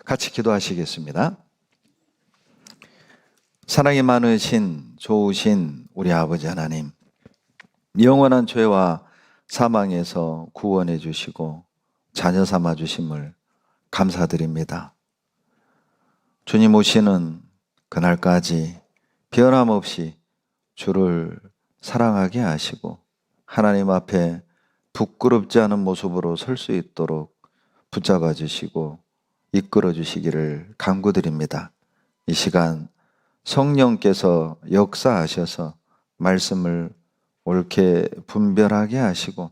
같이 기도하시겠습니다. 사랑이 많으신 좋으신 우리 아버지 하나님, 영원한 죄와 사망에서 구원해 주시고 자녀 삼아 주심을 감사드립니다. 주님 오시는 그날까지 변함없이 주를 사랑하게 하시고 하나님 앞에 부끄럽지 않은 모습으로 설 수 있도록 붙잡아 주시고 이끌어 주시기를 간구드립니다. 이 시간 성령께서 역사하셔서 말씀을 옳게 분별하게 하시고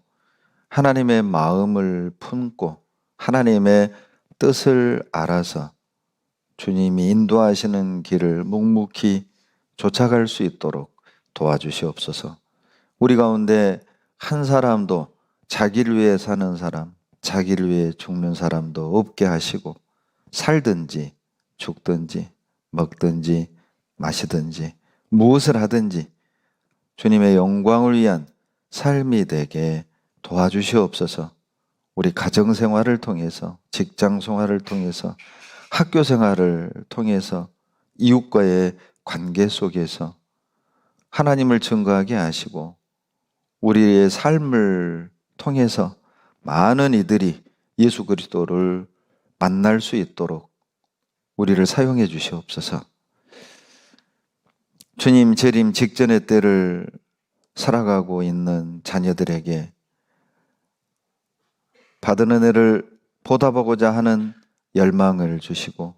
하나님의 마음을 품고 하나님의 뜻을 알아서 주님이 인도하시는 길을 묵묵히 쫓아갈 수 있도록 도와주시옵소서. 우리 가운데 한 사람도 자기를 위해 사는 사람, 자기를 위해 죽는 사람도 없게 하시고 살든지 죽든지 먹든지 마시든지 무엇을 하든지 주님의 영광을 위한 삶이 되게 도와주시옵소서. 우리 가정생활을 통해서, 직장생활을 통해서, 학교생활을 통해서, 이웃과의 관계 속에서 하나님을 증거하게 하시고 우리의 삶을 통해서 많은 이들이 예수 그리스도를 만날 수 있도록 우리를 사용해 주시옵소서. 주님 재림 직전의 때를 살아가고 있는 자녀들에게 받은 은혜를 보답하고자 하는 열망을 주시고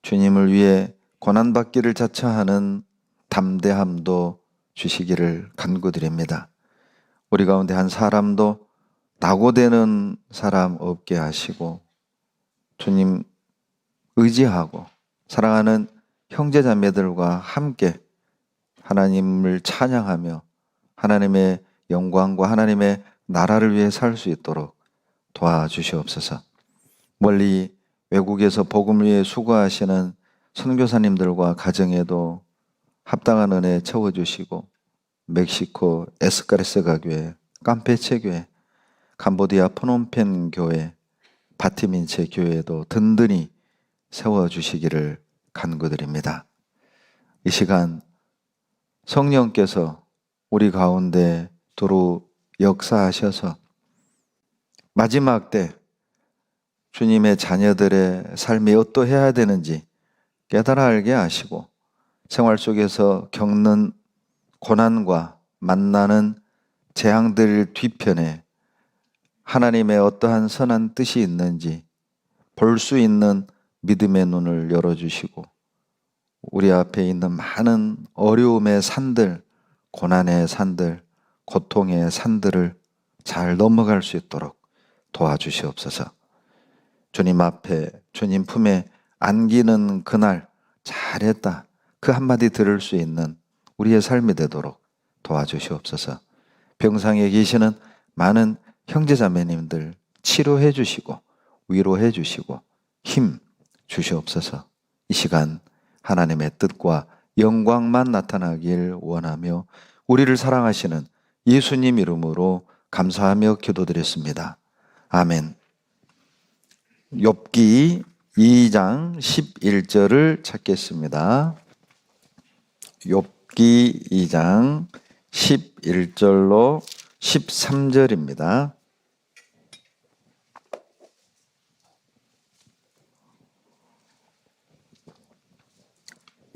주님을 위해 고난받기를 자처하는 담대함도 주시기를 간구드립니다. 우리 가운데 한 사람도 낙오되는 사람 없게 하시고 주님 의지하고 사랑하는 형제자매들과 함께 하나님을 찬양하며 하나님의 영광과 하나님의 나라를 위해 살 수 있도록 도와주시옵소서. 멀리 외국에서 복음을 위해 수고하시는 선교사님들과 가정에도 합당한 은혜 채워주시고 멕시코 에스카레스가 교회, 캄페체 교회, 캄보디아 프놈펜 교회, 바티민체 교회도 든든히 세워주시기를 간구드립니다. 이 시간 성령께서 우리 가운데 두루 역사하셔서 마지막 때 주님의 자녀들의 삶이 어떠해야 되는지 깨달아 알게 하시고 생활 속에서 겪는 고난과 만나는 재앙들 뒤편에 하나님의 어떠한 선한 뜻이 있는지 볼 수 있는 믿음의 눈을 열어주시고 우리 앞에 있는 많은 어려움의 산들, 고난의 산들, 고통의 산들을 잘 넘어갈 수 있도록 도와주시옵소서. 주님 앞에 주님 품에 안기는 그날 잘했다 그 한마디 들을 수 있는 우리의 삶이 되도록 도와주시옵소서. 병상에 계시는 많은 형제자매님들 치료해 주시고 위로해 주시고 힘 주시옵소서. 이 시간 하나님의 뜻과 영광만 나타나길 원하며 우리를 사랑하시는 예수님 이름으로 감사하며 기도드렸습니다. 아멘. 욥기 2장 11절을 찾겠습니다. 욥기 2장 11절로 13절입니다.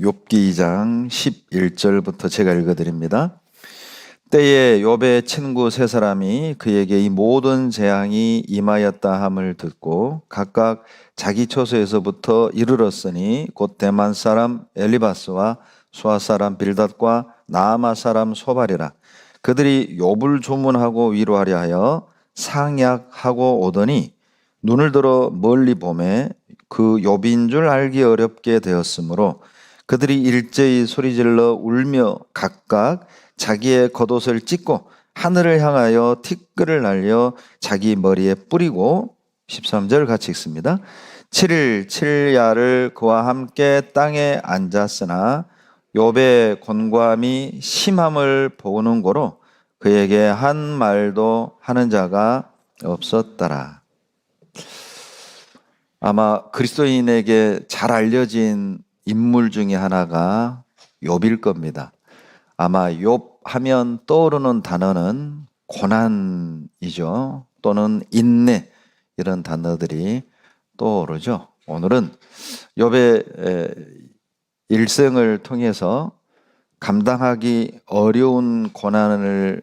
욥기 2장 11절부터 제가 읽어드립니다. 때에 욥의 친구 세 사람이 그에게 이 모든 재앙이 임하였다 함을 듣고 각각 자기 처소에서부터 이르렀으니 곧 대만 사람 엘리바스와 수아 사람 빌닷과 나아마 사람 소발이라. 그들이 욥을 조문하고 위로하려 하여 상약하고 오더니 눈을 들어 멀리 보매 그 욥인 줄 알기 어렵게 되었으므로 그들이 일제히 소리질러 울며 각각 자기의 겉옷을 찢고 하늘을 향하여 티끌을 날려 자기 머리에 뿌리고 13절 같이 읽습니다. 7일 7야를 그와 함께 땅에 앉았으나 욥의 곤고함이 심함을 보는 고로 그에게 한 말도 하는 자가 없었더라. 아마 그리스도인에게 잘 알려진 인물 중에 하나가 욥일 겁니다. 아마 욥 하면 떠오르는 단어는 고난이죠. 또는 인내, 이런 단어들이 떠오르죠. 오늘은 욥의 일생을 통해서 감당하기 어려운 고난을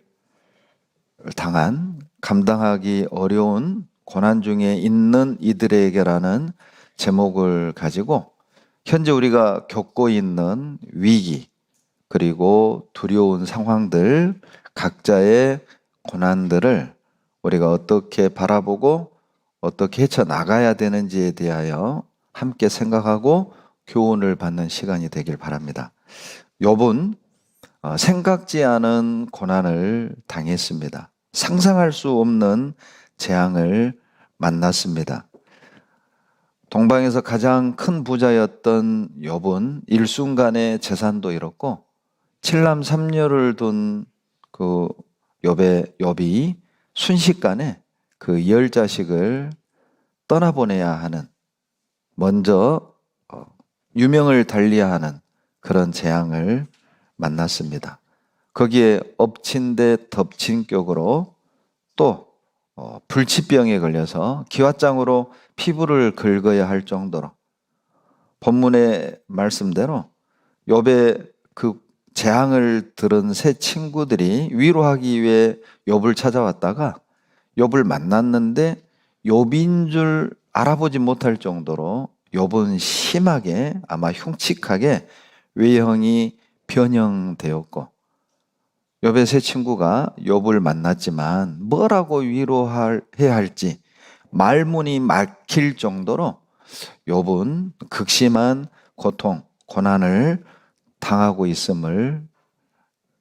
감당하기 어려운 고난 중에 있는 이들에게라는 제목을 가지고 현재 우리가 겪고 있는 위기, 그리고 두려운 상황들, 각자의 고난들을 우리가 어떻게 바라보고 어떻게 헤쳐나가야 되는지에 대하여 함께 생각하고 교훈을 받는 시간이 되길 바랍니다. 욥은 생각지 않은 고난을 당했습니다. 상상할 수 없는 재앙을 만났습니다. 동방에서 가장 큰 부자였던 욥은 일순간에 재산도 잃었고 칠남 삼녀를 둔 그 욥이 순식간에 그 10자식을 떠나보내야 하는, 먼저 유명을 달리야 하는 그런 재앙을 만났습니다. 거기에 엎친 데 덮친 격으로 또 불치병에 걸려서 기왓장으로 피부를 긁어야 할 정도로, 본문의 말씀대로 욥의 그 재앙을 들은 세 친구들이 위로하기 위해 욥을 찾아왔다가 욥을 만났는데 욥인 줄 알아보지 못할 정도로 욥은 심하게, 아마 흉측하게 외형이 변형되었고, 욥의 세 친구가 욥을 만났지만 뭐라고 위로해야 할지 말문이 막힐 정도로 욥은 극심한 고통, 고난을 당하고 있음을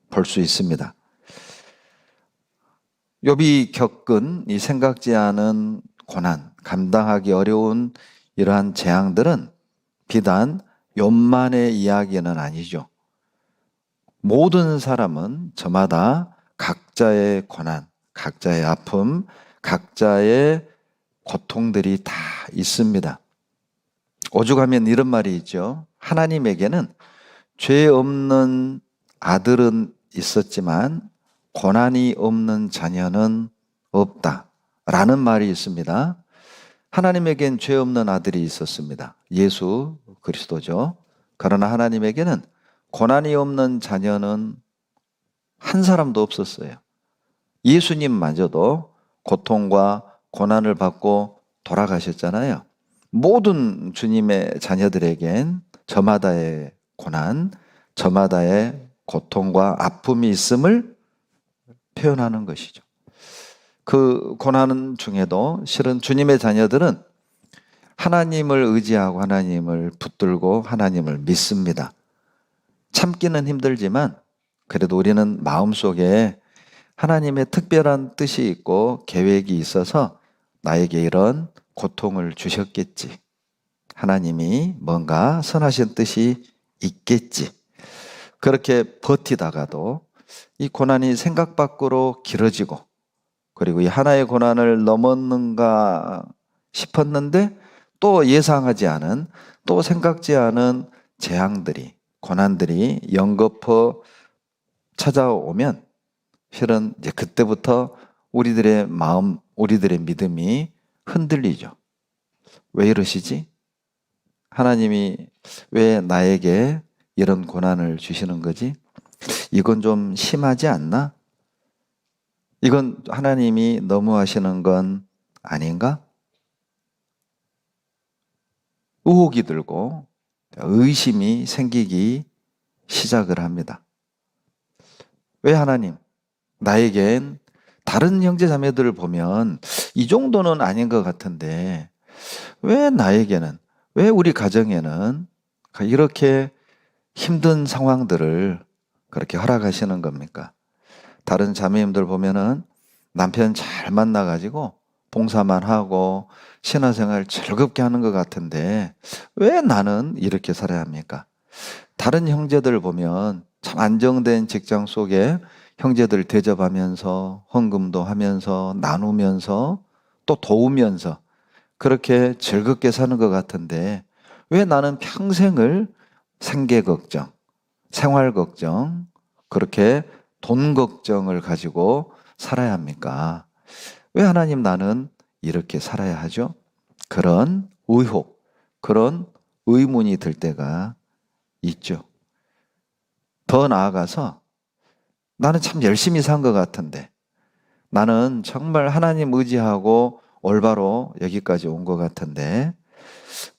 볼 수 있습니다. 욥이 겪은 이 생각지 않은 고난, 감당하기 어려운 이러한 재앙들은 비단 욥만의 이야기는 아니죠. 모든 사람은 저마다 각자의 고난, 각자의 아픔, 각자의 고통들이 다 있습니다. 오죽하면 이런 말이 있죠. 하나님에게는 죄 없는 아들은 있었지만 고난이 없는 자녀는 없다 라는 말이 있습니다. 하나님에겐 죄 없는 아들이 있었습니다. 예수 그리스도죠. 그러나 하나님에게는 고난이 없는 자녀는 한 사람도 없었어요. 예수님마저도 고통과 고난을 받고 돌아가셨잖아요. 모든 주님의 자녀들에겐 저마다의 고난, 저마다의 고통과 아픔이 있음을 표현하는 것이죠. 그 고난 중에도 실은 주님의 자녀들은 하나님을 의지하고 하나님을 붙들고 하나님을 믿습니다. 참기는 힘들지만 그래도 우리는 마음속에 하나님의 특별한 뜻이 있고 계획이 있어서 나에게 이런 고통을 주셨겠지. 하나님이 뭔가 선하신 뜻이 있겠지. 그렇게 버티다가도 이 고난이 생각 밖으로 길어지고, 그리고 이 하나의 고난을 넘었는가 싶었는데 또 예상하지 않은, 또 생각지 않은 재앙들이, 고난들이 연거푸 찾아오면 실은 이제 그때부터 우리들의 마음, 우리들의 믿음이 흔들리죠. 왜 이러시지? 하나님이 왜 나에게 이런 고난을 주시는 거지? 이건 좀 심하지 않나? 이건 하나님이 너무 하시는 건 아닌가? 의혹이 들고 의심이 생기기 시작을 합니다. 왜 하나님, 나에겐 다른 형제 자매들을 보면 이 정도는 아닌 것 같은데 왜 나에게는, 왜 우리 가정에는 이렇게 힘든 상황들을 그렇게 허락하시는 겁니까? 다른 자매님들 보면은 남편 잘 만나가지고 봉사만 하고 신화생활 즐겁게 하는 것 같은데 왜 나는 이렇게 살아야 합니까? 다른 형제들 보면 참 안정된 직장 속에 형제들 대접하면서 헌금도 하면서 나누면서 또 도우면서 그렇게 즐겁게 사는 것 같은데 왜 나는 평생을 생계 걱정, 생활 걱정, 그렇게 돈 걱정을 가지고 살아야 합니까? 왜 하나님 나는 이렇게 살아야 하죠? 그런 의혹, 그런 의문이 들 때가 있죠. 더 나아가서 나는 참 열심히 산 것 같은데 나는 정말 하나님 의지하고 올바로 여기까지 온 것 같은데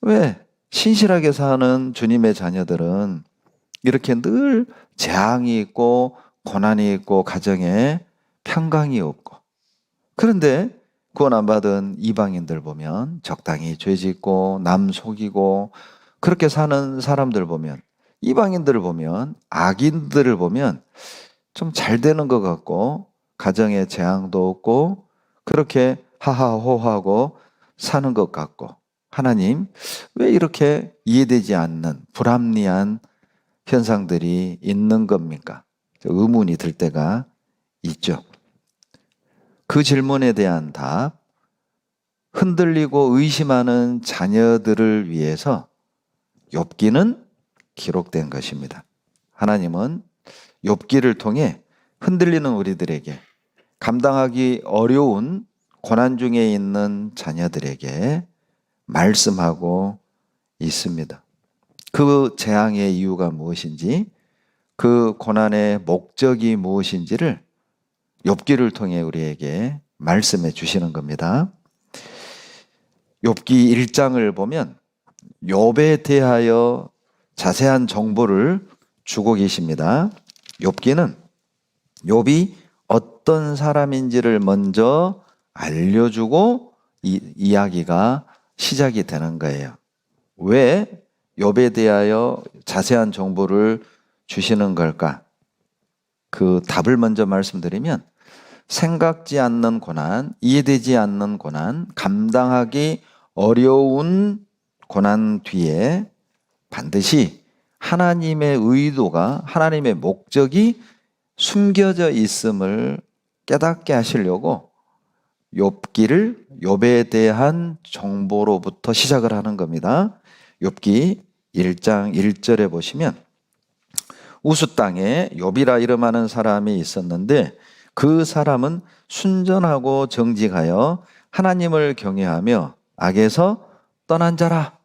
왜 신실하게 사는 주님의 자녀들은 이렇게 늘 재앙이 있고 고난이 있고 가정에 평강이 없고 그런데 구원 안 받은 이방인들 보면 적당히 죄 짓고 남 속이고 그렇게 사는 사람들 보면 이방인들을 보면 악인들을 보면 좀 잘 되는 것 같고 가정에 재앙도 없고 그렇게 하하호하고 사는 것 같고 하나님 왜 이렇게 이해되지 않는 불합리한 현상들이 있는 겁니까? 의문이 들 때가 있죠. 그 질문에 대한 답, 흔들리고 의심하는 자녀들을 위해서 욥기는 기록된 것입니다. 하나님은 욥기를 통해 흔들리는 우리들에게 감당하기 어려운 고난 중에 있는 자녀들에게 말씀하고 있습니다. 그 재앙의 이유가 무엇인지, 그 고난의 목적이 무엇인지를 욥기를 통해 우리에게 말씀해 주시는 겁니다. 욥기 1장을 보면 욥에 대하여 자세한 정보를 주고 계십니다. 욥기는 욥이 어떤 사람인지를 먼저 알려주고 이야기가 시작이 되는 거예요. 왜 욥에 대하여 자세한 정보를 주시는 걸까? 그 답을 먼저 말씀드리면 생각지 않는 고난, 이해되지 않는 고난, 감당하기 어려운 고난 뒤에 반드시 하나님의 의도가, 하나님의 목적이 숨겨져 있음을 깨닫게 하시려고 욥기를 욥에 대한 정보로부터 시작을 하는 겁니다. 욥기 1장 1절에 보시면 우스 땅에 욥이라 이름하는 사람이 있었는데 그 사람은 순전하고 정직하여 하나님을 경외하며 악에서 떠난 자라.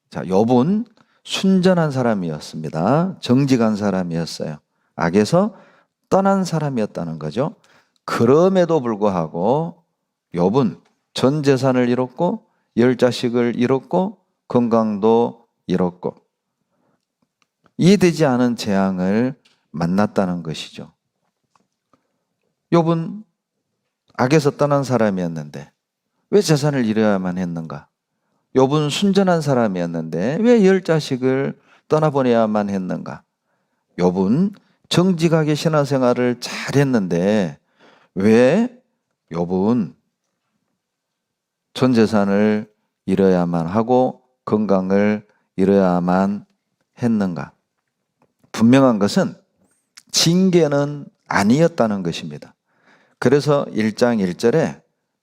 자, 욥은 순전한 사람이었습니다. 정직한 사람이었어요. 악에서 떠난 사람이었다는 거죠. 그럼에도 불구하고 욥은 전 재산을 잃었고 10자식을 잃었고 건강도 잃었고 이해되지 않은 재앙을 만났다는 것이죠. 욥은 악에서 떠난 사람이었는데 왜 재산을 잃어야만 했는가? 욥은 순전한 사람이었는데 왜 10자식을 떠나보내야만 했는가? 욥은 정직하게 신앙생활을 잘했는데 왜 욥은 전 재산을 잃어야만 하고 건강을 잃어야만 했는가? 분명한 것은 징계는 아니었다는 것입니다. 그래서 1장 1절에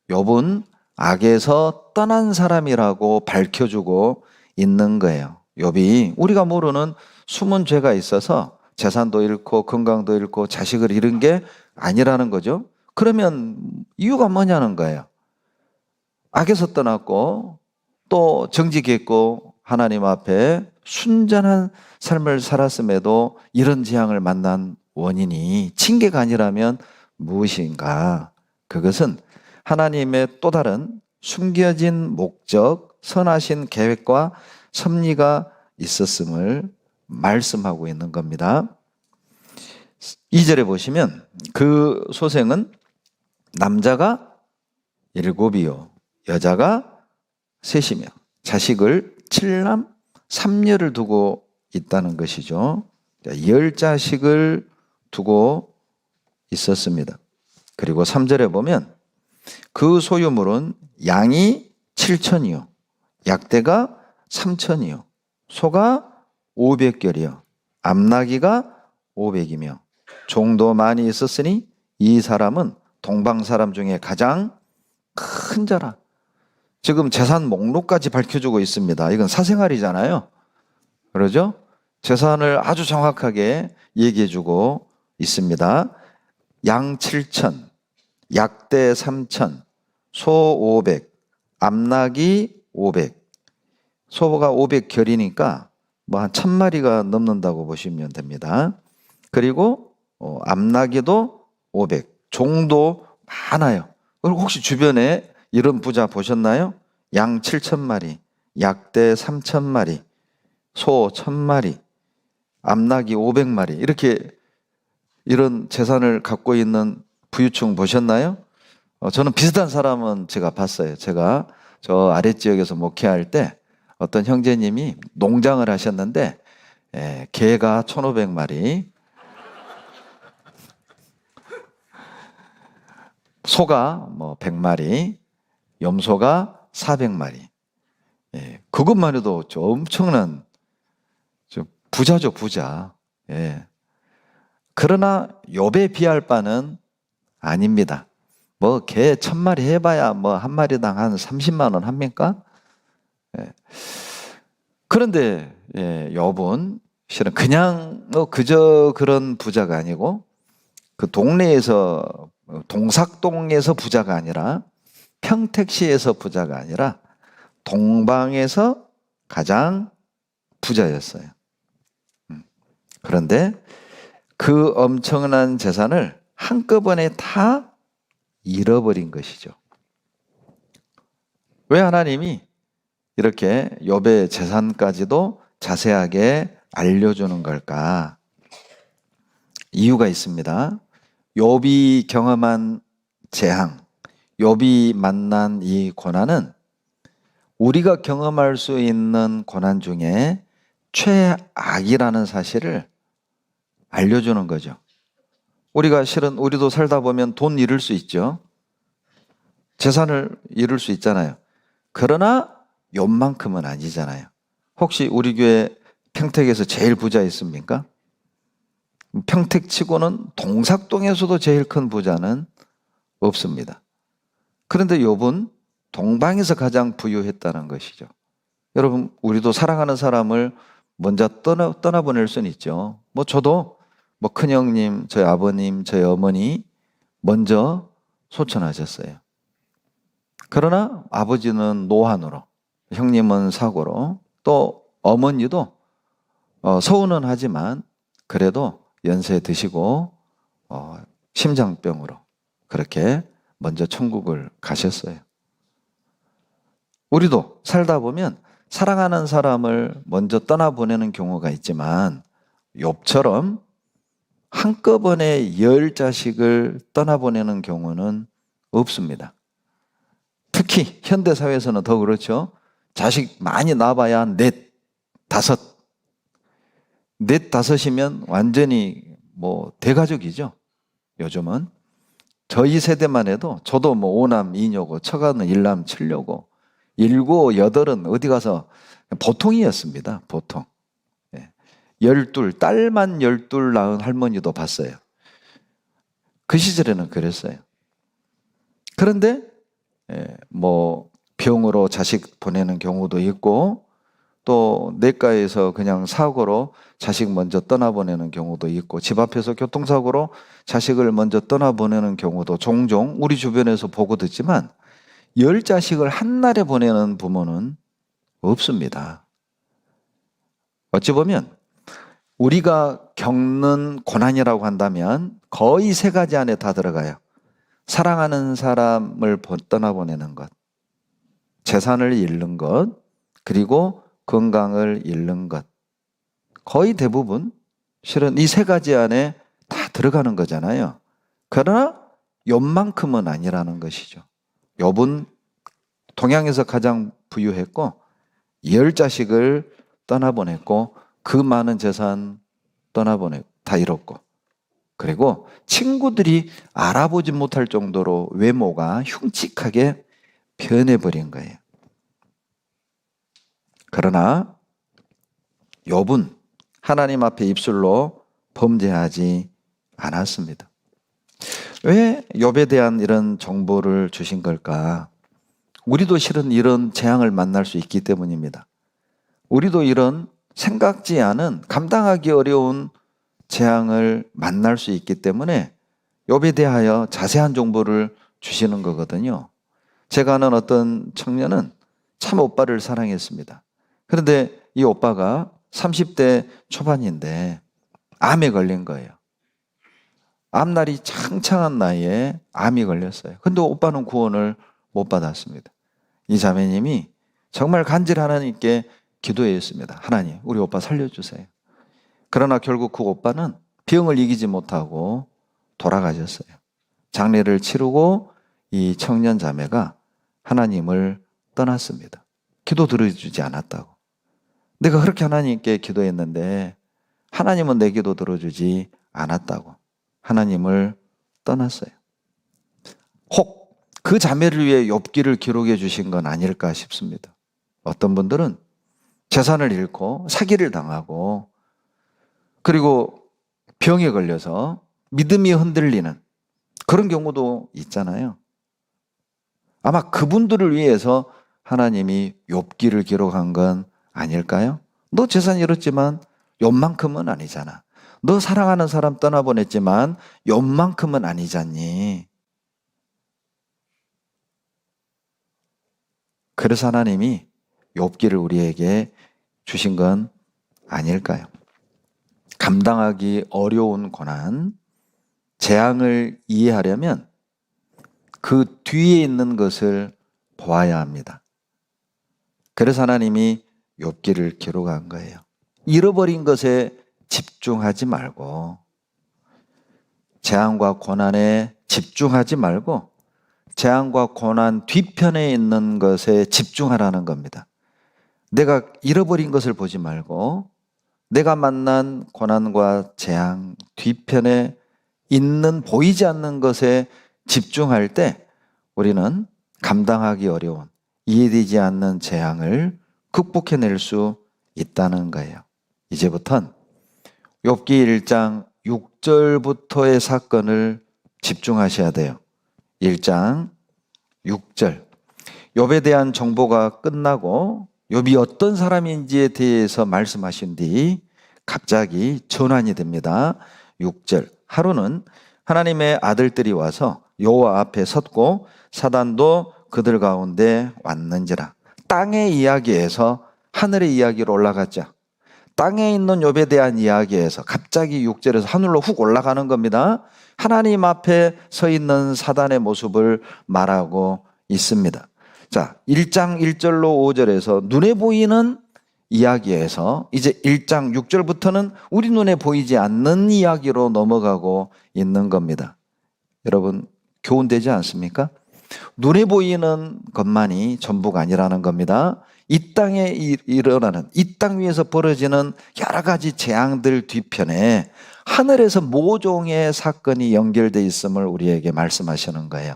욥은 악에서 떠난 사람이라고 밝혀주고 있는 거예요. 욥이 우리가 모르는 숨은 죄가 있어서 재산도 잃고 건강도 잃고 자식을 잃은 게 아니라는 거죠. 그러면 이유가 뭐냐는 거예요. 악에서 떠났고 또 정직했고 하나님 앞에 순전한 삶을 살았음에도 이런 재앙을 만난 원인이 징계가 아니라면 무엇인가? 그것은 하나님의 또 다른 숨겨진 목적, 선하신 계획과 섭리가 있었음을 말씀하고 있는 겁니다. 2절에 보시면 그 소생은 남자가 7이요 여자가 3이며 자식을 7남 3녀를 두고 있다는 것이죠. 10자식을 두고 있었습니다. 그리고 3절에 보면 그 소유물은 양이 7천이요 약대가 3천이요 소가 500결이요 암나기가 500이며 종도 많이 있었으니 이 사람은 동방 사람 중에 가장 큰 자라. 지금 재산 목록까지 밝혀주고 있습니다. 이건 사생활이잖아요. 그러죠? 재산을 아주 정확하게 얘기해주고 있습니다. 양 7천, 약대 3천, 소 500, 암낙이 500. 소가 500결이니까 뭐 한 1000마리가 넘는다고 보시면 됩니다. 그리고 암낙이도 500, 종도 많아요. 그리고 혹시 주변에 이런 부자 보셨나요? 양 7,000마리, 약대 3,000마리, 소 1,000마리, 암낙이 500마리 이렇게 이런 재산을 갖고 있는 부유층 보셨나요? 저는 비슷한 사람은 제가 봤어요. 제가 저 아랫지역에서 목회할 때 어떤 형제님이 농장을 하셨는데 개가 1,500마리, 소가 뭐 100마리, 염소가 400마리. 그것만 해도 엄청난 부자죠, 부자. 그러나 욥에 비할 바는 아닙니다. 뭐 개 1,000마리 해봐야 뭐 한 마리당 한 30만 원 합니까? 그런데 욥은 실은 그냥 그저 그런 부자가 아니고 그 동네에서 동삭동에서 부자가 아니라 평택시에서 부자가 아니라 동방에서 가장 부자였어요. 그런데 그 엄청난 재산을 한꺼번에 다 잃어버린 것이죠. 왜 하나님이 이렇게 욥의 재산까지도 자세하게 알려주는 걸까? 이유가 있습니다. 욥이 경험한 재앙, 욥이 만난 이 고난은 우리가 경험할 수 있는 고난 중에 최악이라는 사실을 알려주는 거죠. 우리가 실은 우리도 살다 보면 돈 잃을 수 있죠. 재산을 잃을 수 있잖아요. 그러나 욥만큼은 아니잖아요. 혹시 우리 교회 평택에서 제일 부자 있습니까? 평택치고는 동삭동에서도 제일 큰 부자는 없습니다. 그런데 욥은 동방에서 가장 부유했다는 것이죠. 여러분, 우리도 사랑하는 사람을 먼저 떠나보낼 수는 있죠. 뭐 저도 뭐 큰형님, 저희 아버님, 저희 어머니 먼저 소천하셨어요. 그러나 아버지는 노환으로, 형님은 사고로, 또 어머니도 서운은 하지만 그래도 연세 드시고 심장병으로 그렇게 먼저 천국을 가셨어요. 우리도 살다 보면 사랑하는 사람을 먼저 떠나보내는 경우가 있지만 욥처럼 한꺼번에 10자식을 떠나보내는 경우는 없습니다. 특히 현대사회에서는 더 그렇죠. 자식 많이 낳아봐야 넷, 다섯. 넷, 다섯이면 완전히 뭐 대가족이죠. 요즘은. 저희 세대만 해도 저도 뭐 오남, 이녀고 처가는 일남, 칠녀고 일곱, 여덟은 어디 가서 보통이었습니다. 보통. 12, 딸만 12 낳은 할머니도 봤어요. 그 시절에는 그랬어요. 그런데 뭐 병으로 자식 보내는 경우도 있고 또 내과에서 그냥 사고로 자식 먼저 떠나보내는 경우도 있고 집 앞에서 교통사고로 자식을 먼저 떠나보내는 경우도 종종 우리 주변에서 보고 듣지만 10자식을 한날에 보내는 부모는 없습니다. 어찌 보면 우리가 겪는 고난이라고 한다면 거의 세 가지 안에 다 들어가요. 사랑하는 사람을 떠나보내는 것, 재산을 잃는 것, 그리고 건강을 잃는 것. 거의 대부분 실은 이 세 가지 안에 다 들어가는 거잖아요. 그러나 욥만큼은 아니라는 것이죠. 욥은 동양에서 가장 부유했고 10자식을 떠나보냈고 그 많은 재산 떠나보냈고 다 잃었고 그리고 친구들이 알아보지 못할 정도로 외모가 흉측하게 변해버린 거예요. 그러나 욥은 하나님 앞에 입술로 범죄하지 않았습니다. 왜 욥에 대한 이런 정보를 주신 걸까? 우리도 실은 이런 재앙을 만날 수 있기 때문입니다. 우리도 이런 생각지 않은 감당하기 어려운 재앙을 만날 수 있기 때문에 욥에 대하여 자세한 정보를 주시는 거거든요. 제가 아는 어떤 청년은 참 오빠를 사랑했습니다. 그런데 이 오빠가 30대 초반인데 암에 걸린 거예요. 앞날이 창창한 나이에 암이 걸렸어요. 근데 오빠는 구원을 못 받았습니다. 이 자매님이 정말 간절히 하나님께 기도했습니다. 하나님, 우리 오빠 살려주세요. 그러나 결국 그 오빠는 병을 이기지 못하고 돌아가셨어요. 장례를 치르고 이 청년 자매가 하나님을 떠났습니다. 기도 들어주지 않았다고. 내가 그렇게 하나님께 기도했는데 하나님은 내 기도 들어주지 않았다고 하나님을 떠났어요. 혹 그 자매를 위해 욥기를 기록해 주신 건 아닐까 싶습니다. 어떤 분들은 재산을 잃고 사기를 당하고 그리고 병에 걸려서 믿음이 흔들리는 그런 경우도 있잖아요. 아마 그분들을 위해서 하나님이 욥기를 기록한 건 아닐까요? 너 재산 잃었지만 욥만큼은 아니잖아. 너 사랑하는 사람 떠나보냈지만 욥만큼은 아니잖니. 그래서 하나님이 욥기를 우리에게 주신 건 아닐까요? 감당하기 어려운 고난, 재앙을 이해하려면 그 뒤에 있는 것을 보아야 합니다. 그래서 하나님이 욥기를 기록한 거예요. 잃어버린 것에 집중하지 말고 재앙과 고난에 집중하지 말고 재앙과 고난 뒤편에 있는 것에 집중하라는 겁니다. 내가 잃어버린 것을 보지 말고 내가 만난 고난과 재앙 뒤편에 있는 보이지 않는 것에 집중할 때 우리는 감당하기 어려운 이해되지 않는 재앙을 극복해낼 수 있다는 거예요. 이제부턴 욥기 1장 6절부터의 사건을 집중하셔야 돼요. 1장 6절. 욥에 대한 정보가 끝나고 욥이 어떤 사람인지에 대해서 말씀하신 뒤 갑자기 전환이 됩니다. 6절. 하루는 하나님의 아들들이 와서 여호와 앞에 섰고 사단도 그들 가운데 왔는지라. 땅의 이야기에서 하늘의 이야기로 올라갔죠. 땅에 있는 욥에 대한 이야기에서 갑자기 6절에서 하늘로 훅 올라가는 겁니다. 하나님 앞에 서 있는 사단의 모습을 말하고 있습니다. 자, 1장 1절로 5절에서 눈에 보이는 이야기에서 이제 1장 6절부터는 우리 눈에 보이지 않는 이야기로 넘어가고 있는 겁니다. 여러분, 교훈되지 않습니까? 눈에 보이는 것만이 전부가 아니라는 겁니다. 이 땅에 일어나는, 이 땅 위에서 벌어지는 여러 가지 재앙들 뒤편에 하늘에서 모종의 사건이 연결되어 있음을 우리에게 말씀하시는 거예요.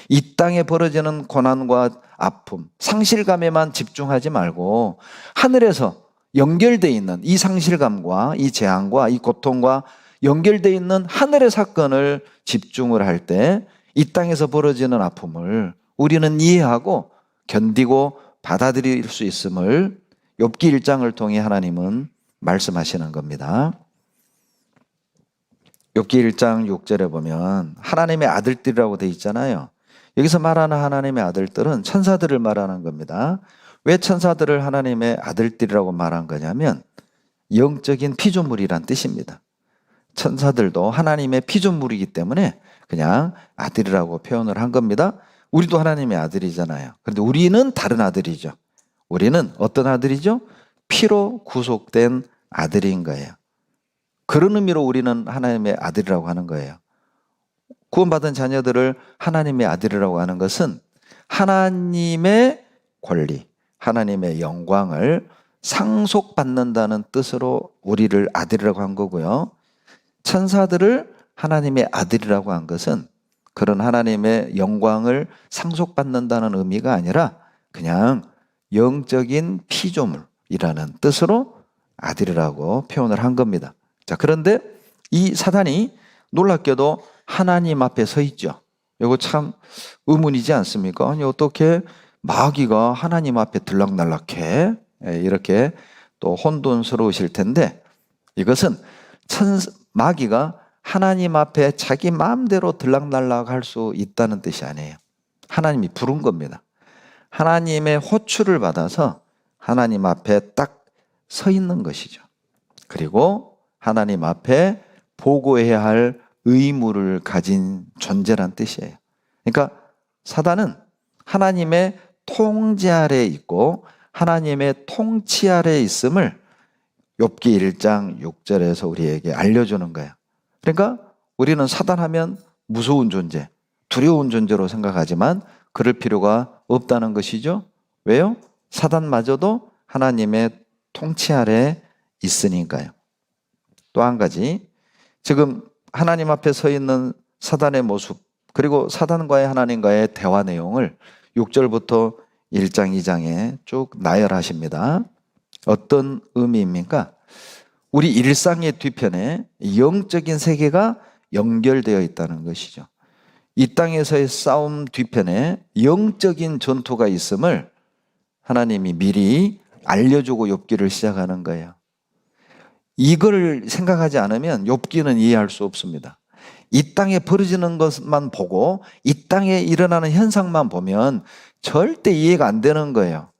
이 땅에 벌어지는 고난과 아픔, 상실감에만 집중하지 말고 하늘에서 연결되어 있는 이 상실감과 이 재앙과 이 고통과 연결되어 있는 하늘의 사건을 집중을 할 때 이 땅에서 벌어지는 아픔을 우리는 이해하고 견디고 받아들일 수 있음을 욥기 1장을 통해 하나님은 말씀하시는 겁니다. 욥기 1장 6절에 보면 하나님의 아들들이라고 되어 있잖아요. 여기서 말하는 하나님의 아들들은 천사들을 말하는 겁니다. 왜 천사들을 하나님의 아들들이라고 말한 거냐면 영적인 피조물이란 뜻입니다. 천사들도 하나님의 피조물이기 때문에 그냥 아들이라고 표현을 한 겁니다. 우리도 하나님의 아들이잖아요. 그런데 우리는 다른 아들이죠. 우리는 어떤 아들이죠? 피로 구속된 아들인 거예요. 그런 의미로 우리는 하나님의 아들이라고 하는 거예요. 구원받은 자녀들을 하나님의 아들이라고 하는 것은 하나님의 권리, 하나님의 영광을 상속받는다는 뜻으로 우리를 아들이라고 한 거고요. 천사들을 하나님의 아들이라고 한 것은 그런 하나님의 영광을 상속받는다는 의미가 아니라 그냥 영적인 피조물이라는 뜻으로 아들이라고 표현을 한 겁니다. 자, 그런데 이 사단이 놀랍게도 하나님 앞에 서 있죠. 이거 참 의문이지 않습니까? 아니, 어떻게 마귀가 하나님 앞에 들락날락해? 이렇게 또 혼돈스러우실 텐데, 이것은 마귀가 하나님 앞에 자기 마음대로 들락날락할 수 있다는 뜻이 아니에요. 하나님이 부른 겁니다. 하나님의 호출을 받아서 하나님 앞에 딱 서 있는 것이죠. 그리고 하나님 앞에 보고해야 할 의무를 가진 존재란 뜻이에요. 그러니까 사단은 하나님의 통제 아래에 있고 하나님의 통치 아래에 있음을 욥기 1장 6절에서 우리에게 알려주는 거예요. 그러니까 우리는 사단하면 무서운 존재, 두려운 존재로 생각하지만 그럴 필요가 없다는 것이죠. 왜요? 사단마저도 하나님의 통치 아래에 있으니까요. 또 한 가지, 지금 하나님 앞에 서 있는 사단의 모습, 그리고 사단과의 하나님과의 대화 내용을 6절부터 1장, 2장에 쭉 나열하십니다. 어떤 의미입니까? 우리 일상의 뒤편에 영적인 세계가 연결되어 있다는 것이죠. 이 땅에서의 싸움 뒤편에 영적인 전투가 있음을 하나님이 미리 알려주고 욥기를 시작하는 거예요. 이걸 생각하지 않으면 욥기는 이해할 수 없습니다. 이 땅에 벌어지는 것만 보고 이 땅에 일어나는 현상만 보면 절대 이해가 안 되는 거예요.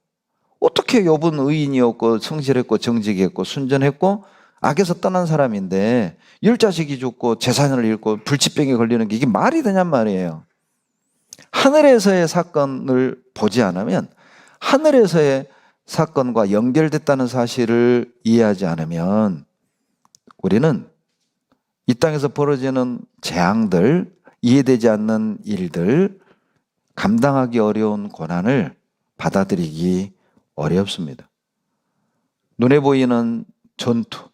어떻게 욥은 의인이었고 성실했고 정직했고 순전했고 악에서 떠난 사람인데 10자식이 죽고 재산을 잃고 불치병에 걸리는 게 이게 말이 되냔 말이에요. 하늘에서의 사건을 보지 않으면, 하늘에서의 사건과 연결됐다는 사실을 이해하지 않으면 우리는 이 땅에서 벌어지는 재앙들, 이해되지 않는 일들, 감당하기 어려운 고난을 받아들이기 어렵습니다. 눈에 보이는 전투,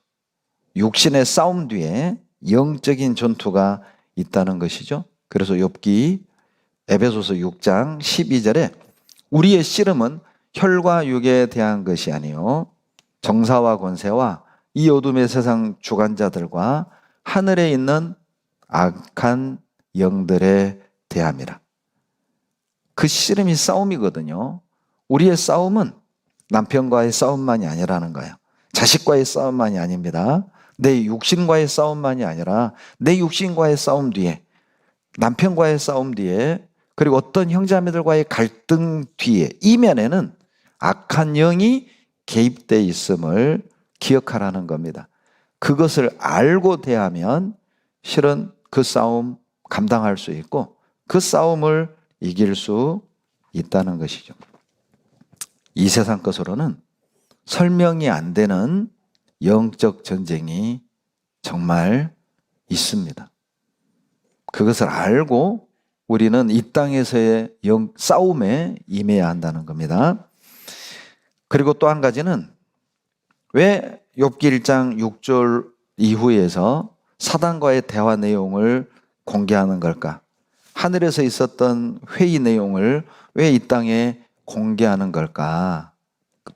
육신의 싸움 뒤에 영적인 전투가 있다는 것이죠. 그래서 욥기 에베소서 6장 12절에 우리의 씨름은 혈과 육에 대한 것이 아니요 정사와 권세와 이 어둠의 세상 주관자들과 하늘에 있는 악한 영들에 대함이라. 그 씨름이 싸움이거든요. 우리의 싸움은 남편과의 싸움만이 아니라는 거예요. 자식과의 싸움만이 아닙니다. 내 육신과의 싸움만이 아니라 내 육신과의 싸움 뒤에, 남편과의 싸움 뒤에, 그리고 어떤 형제자매들과의 갈등 뒤에, 이면에는 악한 영이 개입되어 있음을 기억하라는 겁니다. 그것을 알고 대하면 실은 그 싸움 감당할 수 있고 그 싸움을 이길 수 있다는 것이죠. 이 세상 것으로는 설명이 안 되는 영적 전쟁이 정말 있습니다. 그것을 알고 우리는 이 땅에서의 싸움에 임해야 한다는 겁니다. 그리고 또 한 가지는 왜 욥기 1장 6절 이후에서 사단과의 대화 내용을 공개하는 걸까? 하늘에서 있었던 회의 내용을 왜 이 땅에 공개하는 걸까?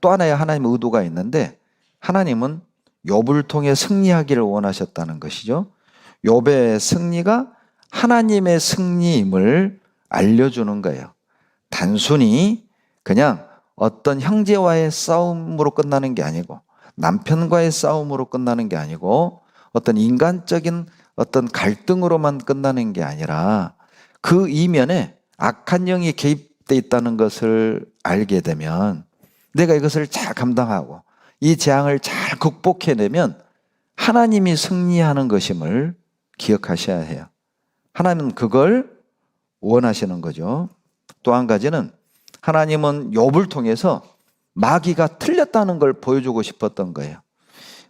또 하나의 하나님의 의도가 있는데, 하나님은 욥을 통해 승리하기를 원하셨다는 것이죠. 욥의 승리가 하나님의 승리임을 알려주는 거예요. 단순히 그냥 어떤 형제와의 싸움으로 끝나는 게 아니고, 남편과의 싸움으로 끝나는 게 아니고, 어떤 인간적인 어떤 갈등으로만 끝나는 게 아니라 그 이면에 악한 영이 개입돼 있다는 것을 알게 되면 내가 이것을 잘 감당하고 이 재앙을 잘 극복해내면 하나님이 승리하는 것임을 기억하셔야 해요. 하나님은 그걸 원하시는 거죠. 또 한 가지는 하나님은 욥을 통해서 마귀가 틀렸다는 걸 보여주고 싶었던 거예요.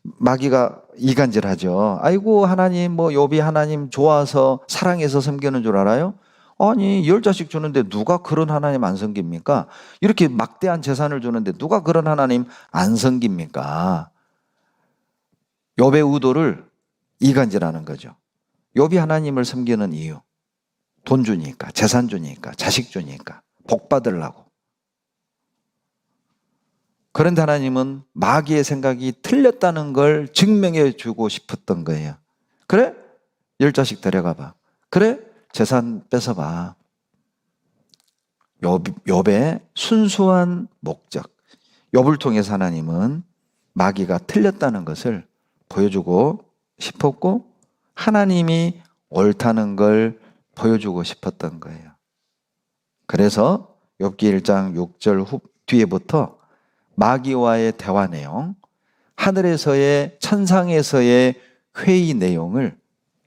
마귀가 이간질하죠. 아이고 하나님, 욥이 하나님 좋아서 사랑해서 섬기는 줄 알아요? 아니 10자식 주는데 누가 그런 하나님 안 섬깁니까? 이렇게 막대한 재산을 주는데 누가 그런 하나님 안 섬깁니까? 욥의 의도를 이간질하는 거죠. 욥이 하나님을 섬기는 이유, 돈 주니까, 재산 주니까, 자식 주니까, 복 받으려고. 그런데 하나님은 마귀의 생각이 틀렸다는 걸 증명해 주고 싶었던 거예요. 그래? 10자식 데려가 봐. 그래? 재산 뺏어봐. 욥의 순수한 목적, 욥을 통해서 하나님은 마귀가 틀렸다는 것을 보여주고 싶었고 하나님이 옳다는 걸 보여주고 싶었던 거예요. 그래서 욥기 1장 6절 뒤에부터 마귀와의 대화 내용, 하늘에서의 천상에서의 회의 내용을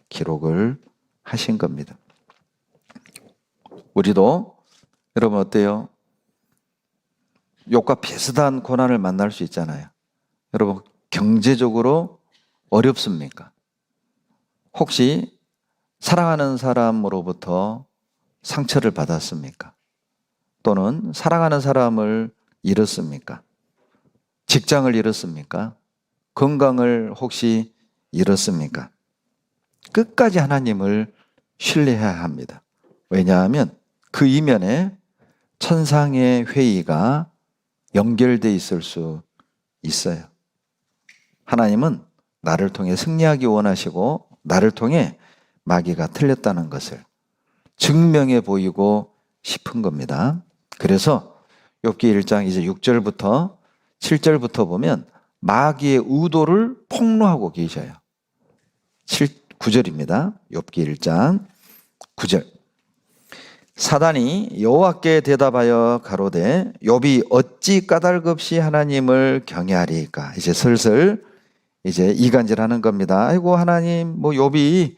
기록을 하신 겁니다. 우리도 여러분 어때요? 욥과 비슷한 고난을 만날 수 있잖아요. 여러분 경제적으로 어렵습니까? 혹시 사랑하는 사람으로부터 상처를 받았습니까? 또는 사랑하는 사람을 잃었습니까? 직장을 잃었습니까? 건강을 혹시 잃었습니까? 끝까지 하나님을 신뢰해야 합니다. 왜냐하면 그 이면에 천상의 회의가 연결되어 있을 수 있어요. 하나님은 나를 통해 승리하기 원하시고 나를 통해 마귀가 틀렸다는 것을 증명해 보이고 싶은 겁니다. 그래서 욥기 1장 이제 6절부터 7절부터 보면 마귀의 의도를 폭로하고 계셔요. 9절입니다. 욥기 1장 9절. 사단이 여호와께 대답하여 가로되 욥이 어찌 까닭없이 하나님을 경외하리까? 이제 슬슬 이제 이간질하는 겁니다. 아이고 하나님, 뭐 욥이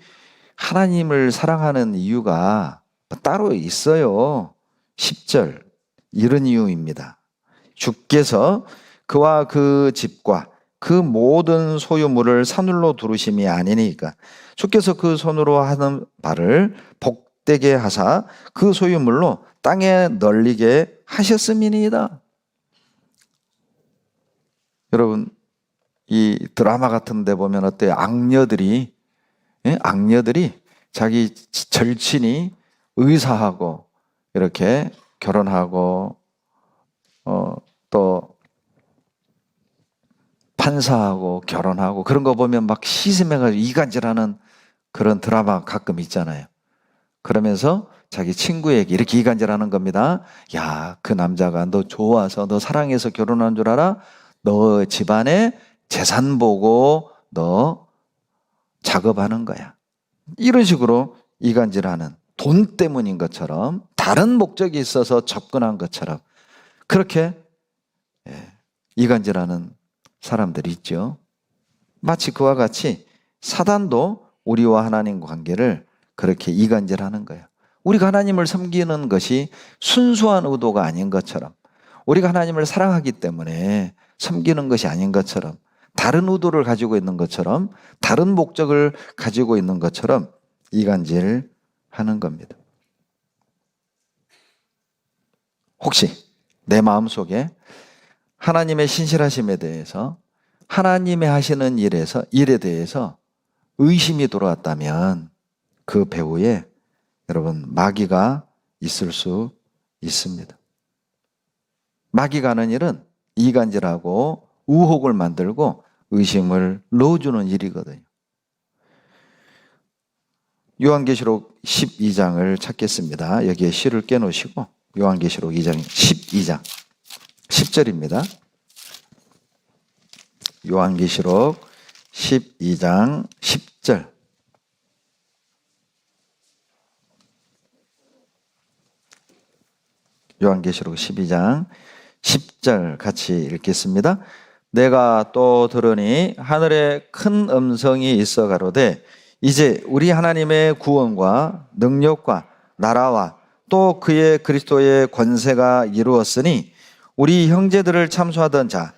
하나님을 사랑하는 이유가 따로 있어요. 10절 이런 이유입니다. 주께서 그와 그 집과 그 모든 소유물을 산울로 두르심이 아니니까 주께서 그 손으로 하는 바를 복되게 하사 그 소유물로 땅에 널리게 하셨음이니이다. 여러분 이 드라마 같은 데 보면 어때요? 악녀들이 자기 절친이 의사하고 이렇게 결혼하고 또 판사하고 결혼하고 그런 거 보면 막 시샘해가지고 이간질하는 그런 드라마 가끔 있잖아요. 그러면서 자기 친구에게 이렇게 이간질하는 겁니다. 야, 그 남자가 너 좋아서 너 사랑해서 결혼한 줄 알아? 너 집안에 재산 보고 너 작업하는 거야. 이런 식으로 이간질하는, 돈 때문인 것처럼 다른 목적이 있어서 접근한 것처럼 그렇게 이간질하는 사람들이 있죠. 마치 그와 같이 사단도 우리와 하나님 관계를 그렇게 이간질하는 거예요. 우리가 하나님을 섬기는 것이 순수한 의도가 아닌 것처럼, 우리가 하나님을 사랑하기 때문에 섬기는 것이 아닌 것처럼, 다른 의도를 가지고 있는 것처럼, 다른 목적을 가지고 있는 것처럼 이간질하는 겁니다. 혹시 내 마음속에 하나님의 신실하심에 대해서, 하나님의 하시는 일에 대해서 의심이 들어왔다면 그 배후에 여러분 마귀가 있을 수 있습니다. 마귀가 하는 일은 이간질하고 의혹을 만들고 의심을 넣어주는 일이거든요. 요한계시록 12장을 찾겠습니다. 여기에 시를 깨놓으시고 요한계시록 2장 12장 10절입니다. 요한계시록 12장 10절. 요한계시록 12장 10절 같이 읽겠습니다. 내가 또 들으니 하늘에 큰 음성이 있어 가로되 이제 우리 하나님의 구원과 능력과 나라와 또 그의 그리스도의 권세가 이루었으니 우리 형제들을 참소하던 자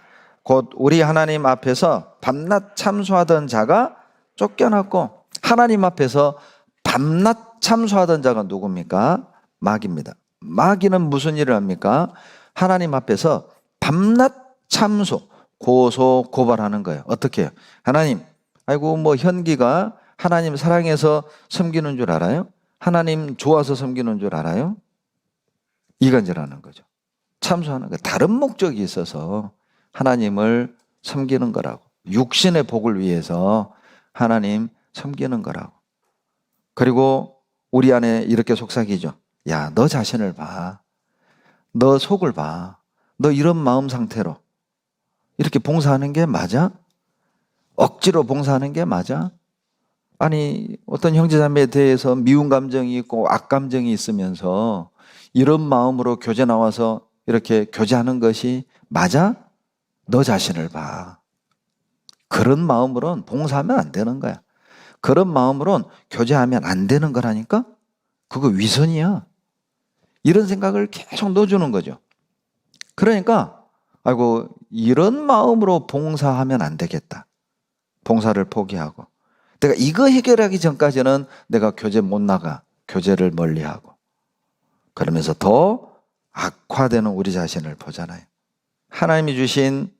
곧 우리 하나님 앞에서 밤낮 참소하던 자가 쫓겨났고, 하나님 앞에서 밤낮 참소하던 자가 누굽니까? 마귀입니다. 마귀는 무슨 일을 합니까? 하나님 앞에서 밤낮 참소, 고소, 고발하는 거예요. 어떻게 해요? 하나님, 아이고 뭐 현기가 하나님 사랑해서 섬기는 줄 알아요? 하나님 좋아서 섬기는 줄 알아요? 이간질하는 거죠. 참소하는 거예요. 다른 목적이 있어서 하나님을 섬기는 거라고. 육신의 복을 위해서 하나님 섬기는 거라고. 그리고 우리 안에 이렇게 속삭이죠. 야, 너 자신을 봐. 너 속을 봐. 너 이런 마음 상태로 이렇게 봉사하는 게 맞아? 억지로 봉사하는 게 맞아? 아니, 어떤 형제자매에 대해서 미운 감정이 있고 악감정이 있으면서 이런 마음으로 교제 나와서 이렇게 교제하는 것이 맞아? 너 자신을 봐. 그런 마음으로는 봉사하면 안 되는 거야. 그런 마음으로는 교제하면 안 되는 거라니까? 그거 위선이야. 이런 생각을 계속 넣어주는 거죠. 그러니까, 아이고, 이런 마음으로 봉사하면 안 되겠다. 봉사를 포기하고. 내가 이거 해결하기 전까지는 내가 교제 못 나가. 교제를 멀리하고. 그러면서 더 악화되는 우리 자신을 보잖아요. 하나님이 주신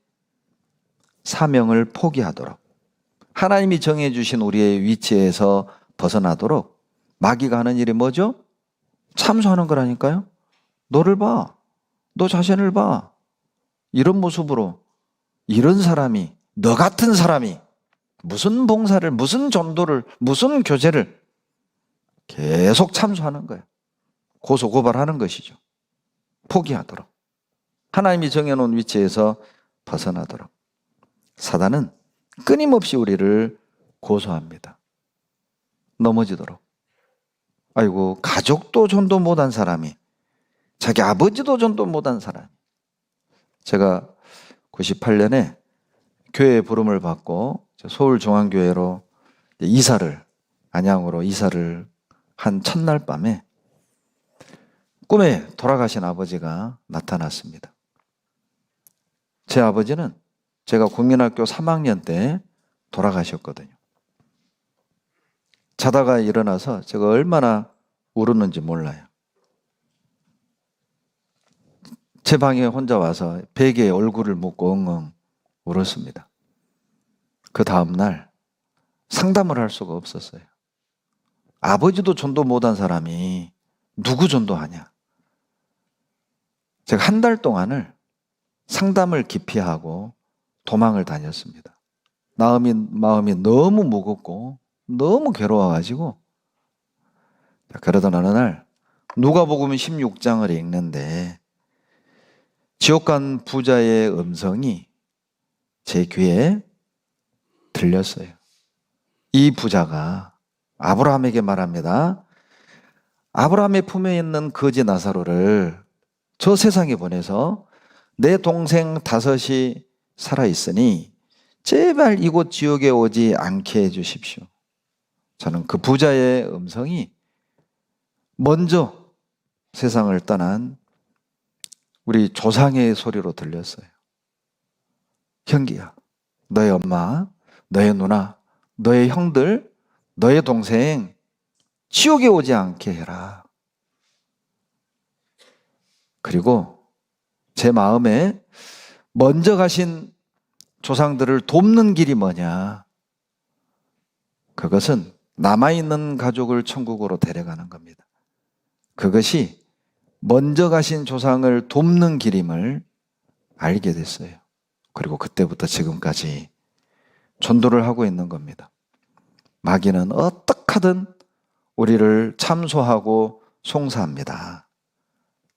사명을 포기하도록, 하나님이 정해주신 우리의 위치에서 벗어나도록 마귀가 하는 일이 뭐죠? 참소하는 거라니까요. 너를 봐. 너 자신을 봐. 이런 모습으로 이런 사람이, 너 같은 사람이 무슨 봉사를, 무슨 전도를, 무슨 교제를 계속 참소하는 거예요. 고소고발하는 것이죠. 포기하도록. 하나님이 정해놓은 위치에서 벗어나도록. 사단은 끊임없이 우리를 고소합니다. 넘어지도록. 아이고, 가족도 전도 못한 사람이, 자기 아버지도 전도 못한 사람이. 제가 98년에 교회의 부름을 받고 서울중앙교회로 안양으로 이사를 한 첫날 밤에 꿈에 돌아가신 아버지가 나타났습니다. 제 아버지는 제가 국민학교 3학년 때 돌아가셨거든요. 자다가 일어나서 제가 얼마나 울었는지 몰라요. 제 방에 혼자 와서 베개에 얼굴을 묻고 엉엉 울었습니다. 그 다음날 상담을 할 수가 없었어요. 아버지도 전도 못한 사람이 누구 전도하냐. 제가 한 달 동안을 상담을 기피하고 도망을 다녔습니다. 마음이 너무 무겁고 너무 괴로워가지고. 그러던 어느 날 누가복음 16장을 읽는데 지옥 간 부자의 음성이 제 귀에 들렸어요. 이 부자가 아브라함에게 말합니다. 아브라함의 품에 있는 거지 나사로를 저 세상에 보내서 내 동생 5이 살아있으니 제발 이곳 지옥에 오지 않게 해주십시오. 저는 그 부자의 음성이 먼저 세상을 떠난 우리 조상의 소리로 들렸어요. 형기야, 너의 엄마, 너의 누나, 너의 형들, 너의 동생 지옥에 오지 않게 해라. 그리고 제 마음에 먼저 가신 조상들을 돕는 길이 뭐냐? 그것은 남아있는 가족을 천국으로 데려가는 겁니다. 그것이 먼저 가신 조상을 돕는 길임을 알게 됐어요. 그리고 그때부터 지금까지 전도를 하고 있는 겁니다. 마귀는 어떻게 하든 우리를 참소하고 송사합니다.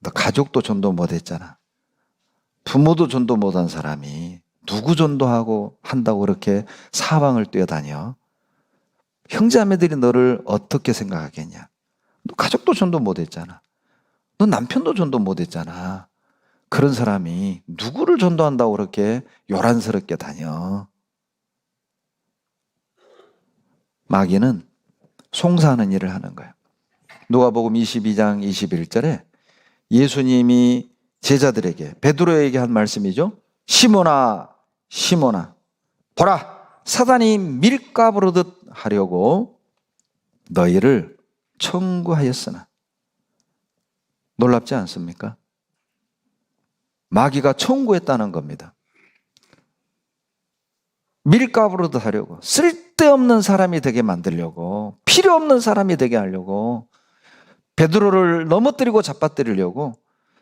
너 가족도 전도 못했잖아. 부모도 전도 못한 사람이 누구 전도하고 한다고 그렇게 사방을 뛰어다녀? 형제자매들이 너를 어떻게 생각하겠냐? 너 가족도 전도 못했잖아. 너 남편도 전도 못했잖아. 그런 사람이 누구를 전도한다고 그렇게 요란스럽게 다녀? 마귀는 송사하는 일을 하는 거예요. 누가복음 22장 21절에 예수님이 제자들에게, 베드로에게 한 말씀이죠. 시몬아, 시몬아, 보라, 사단이 밀가부르듯 하려고 너희를 청구하였으나. 놀랍지 않습니까? 마귀가 청구했다는 겁니다. 밀가부르듯 하려고, 쓸데없는 사람이 되게 만들려고, 필요 없는 사람이 되게 하려고, 베드로를 넘어뜨리고 잡아뜨리려고,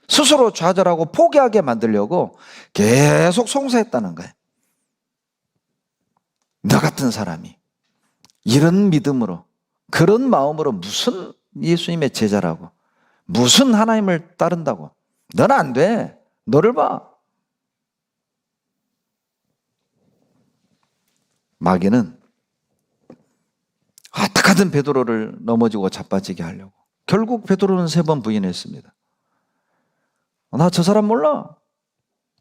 스스로 좌절하고 포기하게 만들려고 계속 송사했다는 거예요. 너 같은 사람이 이런 믿음으로, 그런 마음으로 무슨 예수님의 제자라고, 무슨 하나님을 따른다고, 너는 안 돼. 너를 봐. 마귀는 어떻게든 베드로를 넘어지고 자빠지게 하려고. 결국 베드로는 3번 부인했습니다. 나 저 사람 몰라.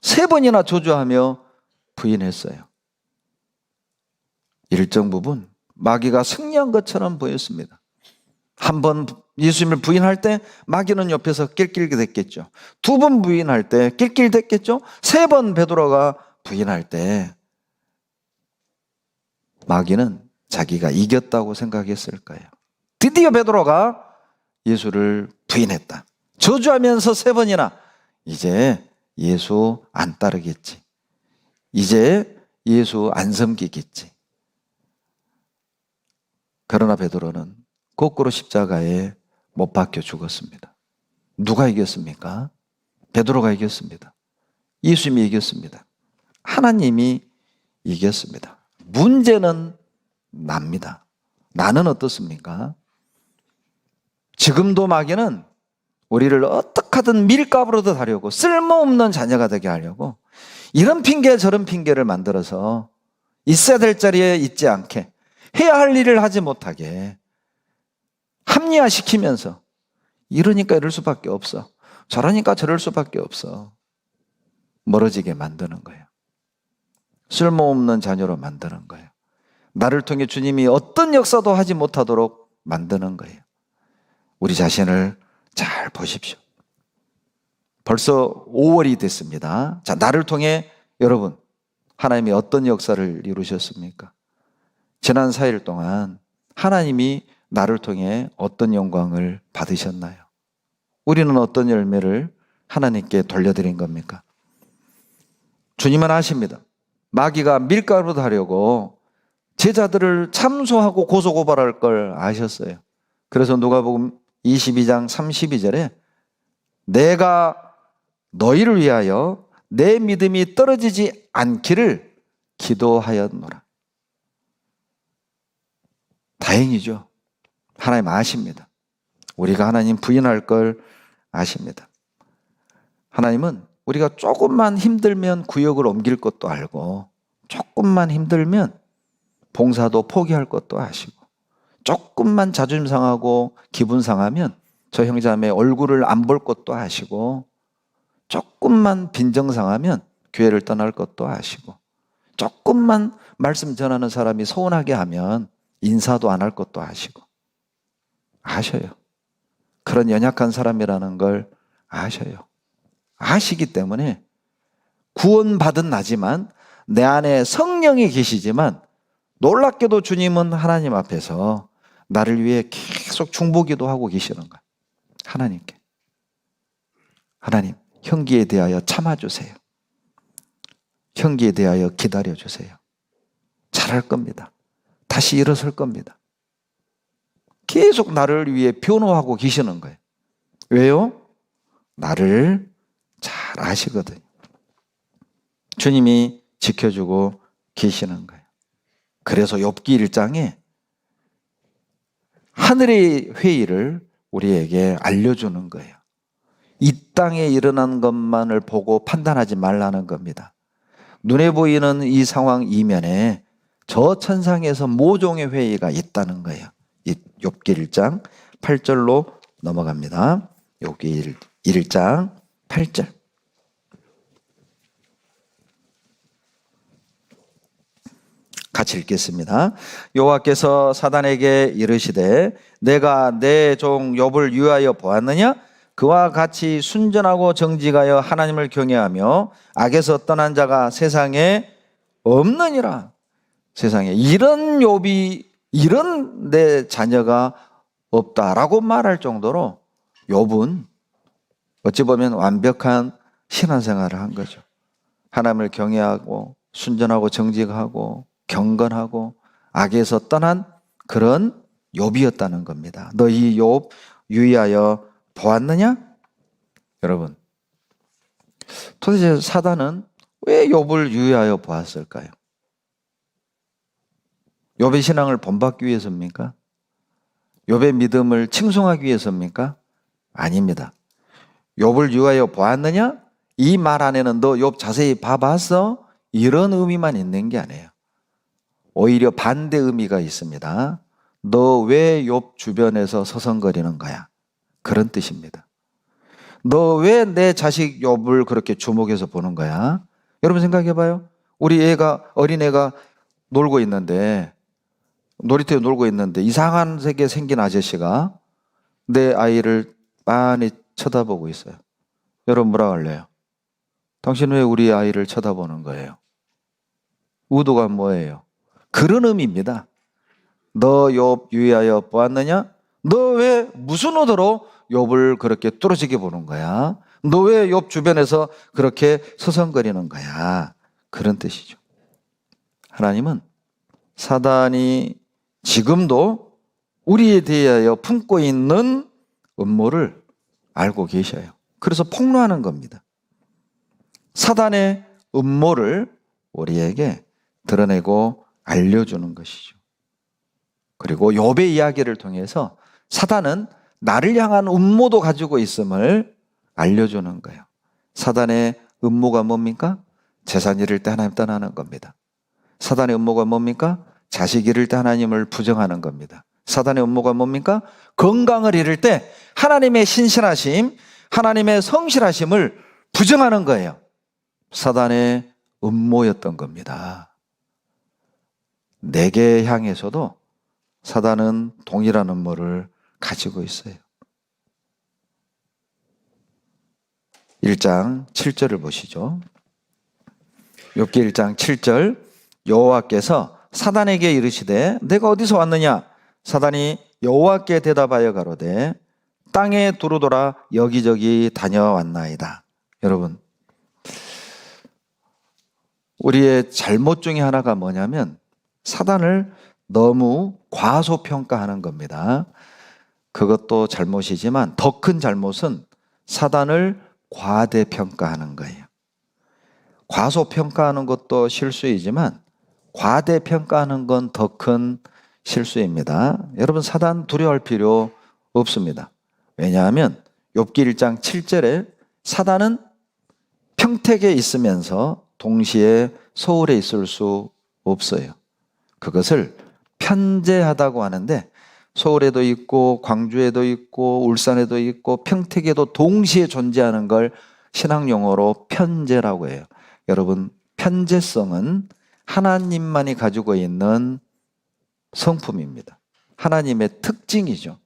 3번이나 저주하며 부인했어요. 일정 부분 마귀가 승리한 것처럼 보였습니다. 한 번 예수님을 부인할 때 마귀는 옆에서 낄낄댔겠죠. 2번 부인할 때 낄낄댔겠죠. 3번 베드로가 부인할 때 마귀는 자기가 이겼다고 생각했을 거예요. 드디어 베드로가 예수를 부인했다. 저주하면서 3번이나 이제 예수 안 따르겠지. 이제 예수 안 섬기겠지. 그러나 베드로는 거꾸로 십자가에 못 박혀 죽었습니다. 누가 이겼습니까? 베드로가 이겼습니다. 예수님이 이겼습니다. 하나님이 이겼습니다. 문제는 납니다. 나는 어떻습니까? 지금도 마귀는 우리를 어떻게든 밀가부로도 하려고, 쓸모없는 자녀가 되게 하려고 이런 핑계 저런 핑계를 만들어서 있어야 될 자리에 있지 않게, 해야 할 일을 하지 못하게 합리화시키면서, 이러니까 이럴 수밖에 없어, 저러니까 저럴 수밖에 없어, 멀어지게 만드는 거예요. 쓸모없는 자녀로 만드는 거예요. 나를 통해 주님이 어떤 역사도 하지 못하도록 만드는 거예요. 우리 자신을 잘 보십시오. 벌써 5월이 됐습니다. 자, 나를 통해 여러분, 하나님이 어떤 역사를 이루셨습니까? 지난 4일 동안 하나님이 나를 통해 어떤 영광을 받으셨나요? 우리는 어떤 열매를 하나님께 돌려드린 겁니까? 주님은 아십니다. 마귀가 밀가루도 하려고 제자들을 참소하고 고소고발할 걸 아셨어요. 그래서 누가복음 22장 32절에 내가 너희를 위하여 내 믿음이 떨어지지 않기를 기도하였노라. 다행이죠. 하나님 아십니다. 우리가 하나님 부인할 걸 아십니다. 하나님은 우리가 조금만 힘들면 구역을 옮길 것도 알고, 조금만 힘들면 봉사도 포기할 것도 아시고, 조금만 자존심 상하고 기분 상하면 저 형제자매 얼굴을 안 볼 것도 아시고, 조금만 빈정 상하면 교회를 떠날 것도 아시고, 조금만 말씀 전하는 사람이 서운하게 하면 인사도 안 할 것도 아시고, 아셔요. 그런 연약한 사람이라는 걸 아셔요. 아시기 때문에 구원받은 나지만 내 안에 성령이 계시지만, 놀랍게도 주님은 하나님 앞에서 나를 위해 계속 중보기도 하고 계시는 거예요. 하나님께. 하나님, 형기에 대하여 참아주세요. 형기에 대하여 기다려주세요. 잘할 겁니다. 다시 일어설 겁니다. 계속 나를 위해 변호하고 계시는 거예요. 왜요? 나를 잘 아시거든요. 주님이 지켜주고 계시는 거예요. 그래서 욥기 1장에 하늘의 회의를 우리에게 알려주는 거예요. 이 땅에 일어난 것만을 보고 판단하지 말라는 겁니다. 눈에 보이는 이 상황 이면에 저 천상에서 모종의 회의가 있다는 거예요. 욥기 1장 8절로 넘어갑니다. 욥기 1장 8절. 같이 읽겠습니다. 여호와께서 사단에게 이르시되 내가 내 종 욥을 유하여 보았느냐? 그와 같이 순전하고 정직하여 하나님을 경외하며 악에서 떠난 자가 세상에 없느니라. 세상에 이런 욥이, 이런 내 자녀가 없다라고 말할 정도로 욥은 어찌 보면 완벽한 신앙생활을 한 거죠. 하나님을 경외하고 순전하고 정직하고 경건하고 악에서 떠난 그런 욥이었다는 겁니다. 너희 욥 유의하여 보았느냐? 여러분, 도대체 사단은 왜 욥을 유의하여 보았을까요? 욥의 신앙을 본받기 위해서입니까? 욥의 믿음을 칭송하기 위해서입니까? 아닙니다. 욥을 유하여 보았느냐? 이 말 안에는 너 욥 자세히 봐봤어? 이런 의미만 있는 게 아니에요. 오히려 반대 의미가 있습니다. 너 왜 욥 주변에서 서성거리는 거야? 그런 뜻입니다. 너 왜 내 자식 욥을 그렇게 주목해서 보는 거야? 여러분 생각해봐요. 우리 어린애가 놀고 있는데, 놀이터에 놀고 있는데 이상한 색에 생긴 아저씨가 내 아이를 빤히 쳐다보고 있어요. 여러분 뭐라 할래요? 당신 왜 우리 아이를 쳐다보는 거예요? 의도가 뭐예요? 그런 의미입니다. 너 욥 유의하여 보았느냐? 너 왜 무슨 의도로 욥을 그렇게 뚫어지게 보는 거야? 너 왜 욥 주변에서 그렇게 서성거리는 거야? 그런 뜻이죠. 하나님은 사단이 지금도 우리에 대하여 품고 있는 음모를 알고 계셔요. 그래서 폭로하는 겁니다. 사단의 음모를 우리에게 드러내고 알려주는 것이죠. 그리고 욥의 이야기를 통해서 사단은 나를 향한 음모도 가지고 있음을 알려주는 거예요. 사단의 음모가 뭡니까? 재산 잃을 때 하나님 떠나는 겁니다. 사단의 음모가 뭡니까? 자식 잃을 때 하나님을 부정하는 겁니다. 사단의 음모가 뭡니까? 건강을 잃을 때 하나님의 신실하심, 하나님의 성실하심을 부정하는 거예요. 사단의 음모였던 겁니다. 내게 향해서도 사단은 동일한 음모를 가지고 있어요. 1장 7절을 보시죠. 욥기 1장 7절 여호와께서 사단에게 이르시되 내가 어디서 왔느냐? 사단이 여호와께 대답하여 가로되 땅에 두루돌아 여기저기 다녀왔나이다. 여러분, 우리의 잘못 중에 하나가 뭐냐면 사단을 너무 과소평가하는 겁니다. 그것도 잘못이지만 더 큰 잘못은 사단을 과대평가하는 거예요. 과소평가하는 것도 실수이지만 과대평가하는 건 더 큰 실수입니다. 여러분, 사단 두려워할 필요 없습니다. 왜냐하면 욥기 1장 7절에 사단은 평택에 있으면서 동시에 서울에 있을 수 없어요. 그것을 편재하다고 하는데 서울에도 있고 광주에도 있고 울산에도 있고 평택에도 동시에 존재하는 걸 신학용어로 편재라고 해요. 여러분, 편재성은 하나님만이 가지고 있는 성품입니다. 하나님의 특징이죠.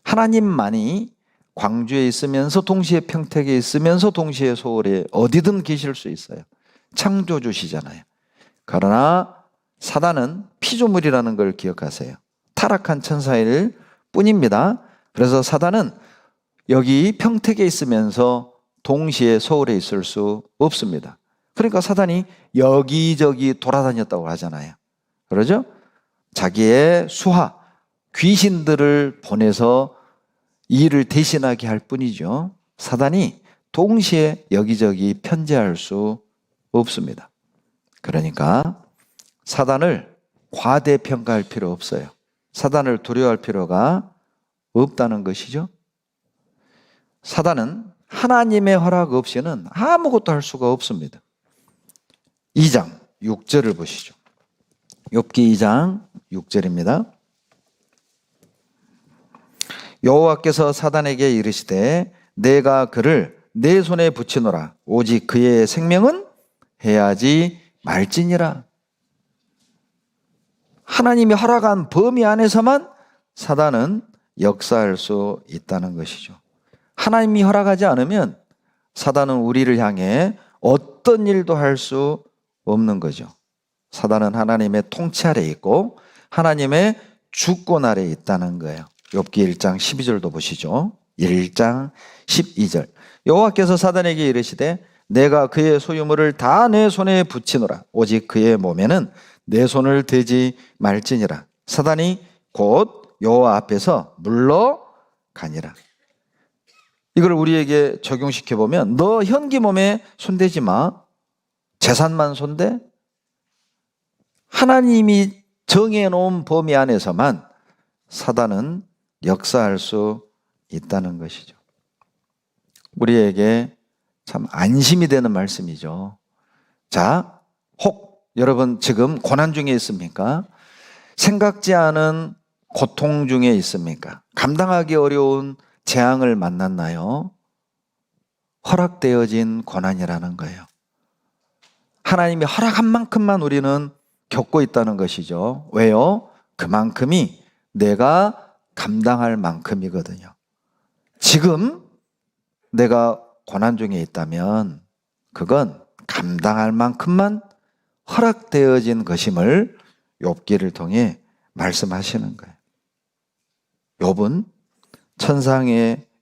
하나님만이 광주에 있으면서 동시에 평택에 있으면서 동시에 서울에 어디든 계실 수 있어요. 창조주시잖아요. 그러나 사단은 피조물이라는 걸 기억하세요. 타락한 천사일 뿐입니다. 그래서 사단은 여기 평택에 있으면서 동시에 서울에 있을 수 없습니다. 그러니까 사단이 여기저기 돌아다녔다고 하잖아요. 그러죠? 자기의 수하, 귀신들을 보내서 일을 대신하게 할 뿐이죠. 사단이 동시에 여기저기 편재할 수 없습니다. 그러니까 사단을 과대평가할 필요 없어요. 사단을 두려워할 필요가 없다는 것이죠. 사단은 하나님의 허락 없이는 아무것도 할 수가 없습니다. 2장 6절을 보시죠. 욥기 2장 6절입니다. 여호와께서 사단에게 이르시되 내가 그를 내 손에 붙이노라. 오직 그의 생명은 해하지 말지니라. 하나님이 허락한 범위 안에서만 사단은 역사할 수 있다는 것이죠. 하나님이 허락하지 않으면 사단은 우리를 향해 어떤 일도 할 수 없는 거죠. 사단은 하나님의 통치 아래 있고 하나님의 주권 아래 있다는 거예요. 욥기 1장 12절도 보시죠. 1장 12절 여호와께서 사단에게 이르시되 내가 그의 소유물을 다 내 손에 붙이노라. 오직 그의 몸에는 내 손을 대지 말지니라. 사단이 곧 여호와 앞에서 물러가니라. 이걸 우리에게 적용시켜 보면 너 현기 몸에 손대지 마. 재산만 손대. 하나님이 정해놓은 범위 안에서만 사단은 역사할 수 있다는 것이죠. 우리에게 참 안심이 되는 말씀이죠. 자, 혹 여러분 지금 고난 중에 있습니까? 생각지 않은 고통 중에 있습니까? 감당하기 어려운 재앙을 만났나요? 허락되어진 고난이라는 거예요. 하나님이 허락한 만큼만 우리는 겪고 있다는 것이죠. 왜요? 그만큼이 내가 감당할 만큼이거든요. 지금 내가 고난 중에 있다면 그건 감당할 만큼만 허락되어진 것임을 욥기를 통해 말씀하시는 거예요. 욥은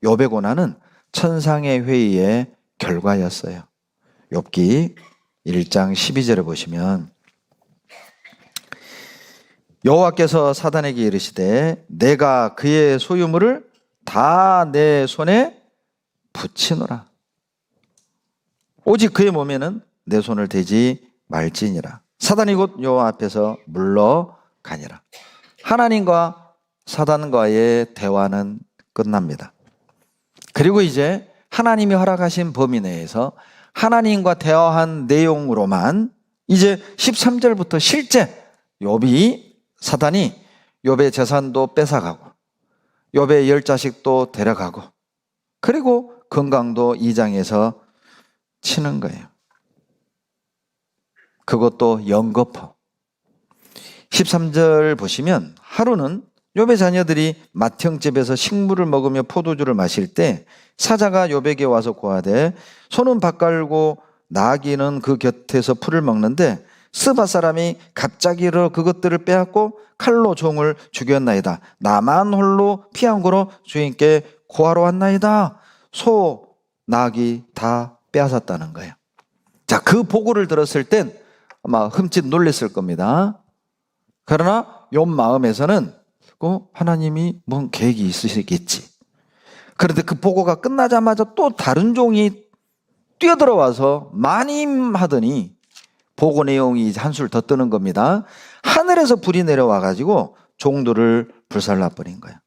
욥의 고난은 천상의 회의의 결과였어요. 욥기 1장 12절에 보시면 여호와께서 사단에게 이르시되 내가 그의 소유물을 다 내 손에 붙이노라. 오직 그의 몸에는 내 손을 대지 말지니라. 사단이 곧 여호와 앞에서 물러가니라. 하나님과 사단과의 대화는 끝납니다. 그리고 이제 하나님이 허락하신 범위 내에서 하나님과 대화한 내용으로만 이제 13절부터 실제 사단이 욥의 재산도 뺏어가고 욥의 10자식도 데려가고 그리고 건강도 2장에서 치는 거예요. 그것도 연거푸. 13절 보시면 하루는 욥의 자녀들이 맏형집에서 식물을 먹으며 포도주를 마실 때 사자가 욥에게 와서 고하되 소는 밥 깔고 나귀는 그 곁에서 풀을 먹는데 스바 사람이 갑자기 일어 그것들을 빼앗고 칼로 종을 죽였나이다. 나만 홀로 피한 고로 주인께 고하러 왔나이다. 소, 나귀 다 빼앗았다는 거예요. 자, 그 보고를 들었을 땐 아마 흠칫 놀랐을 겁니다. 그러나 욥 마음에서는 하나님이 뭔 계획이 있으시겠지. 그런데 그 보고가 끝나자마자 또 다른 종이 뛰어들어와서 마님하더니 보고 내용이 한술 더 뜨는 겁니다. 하늘에서 불이 내려와가지고 종들을 불살라버린 거예요.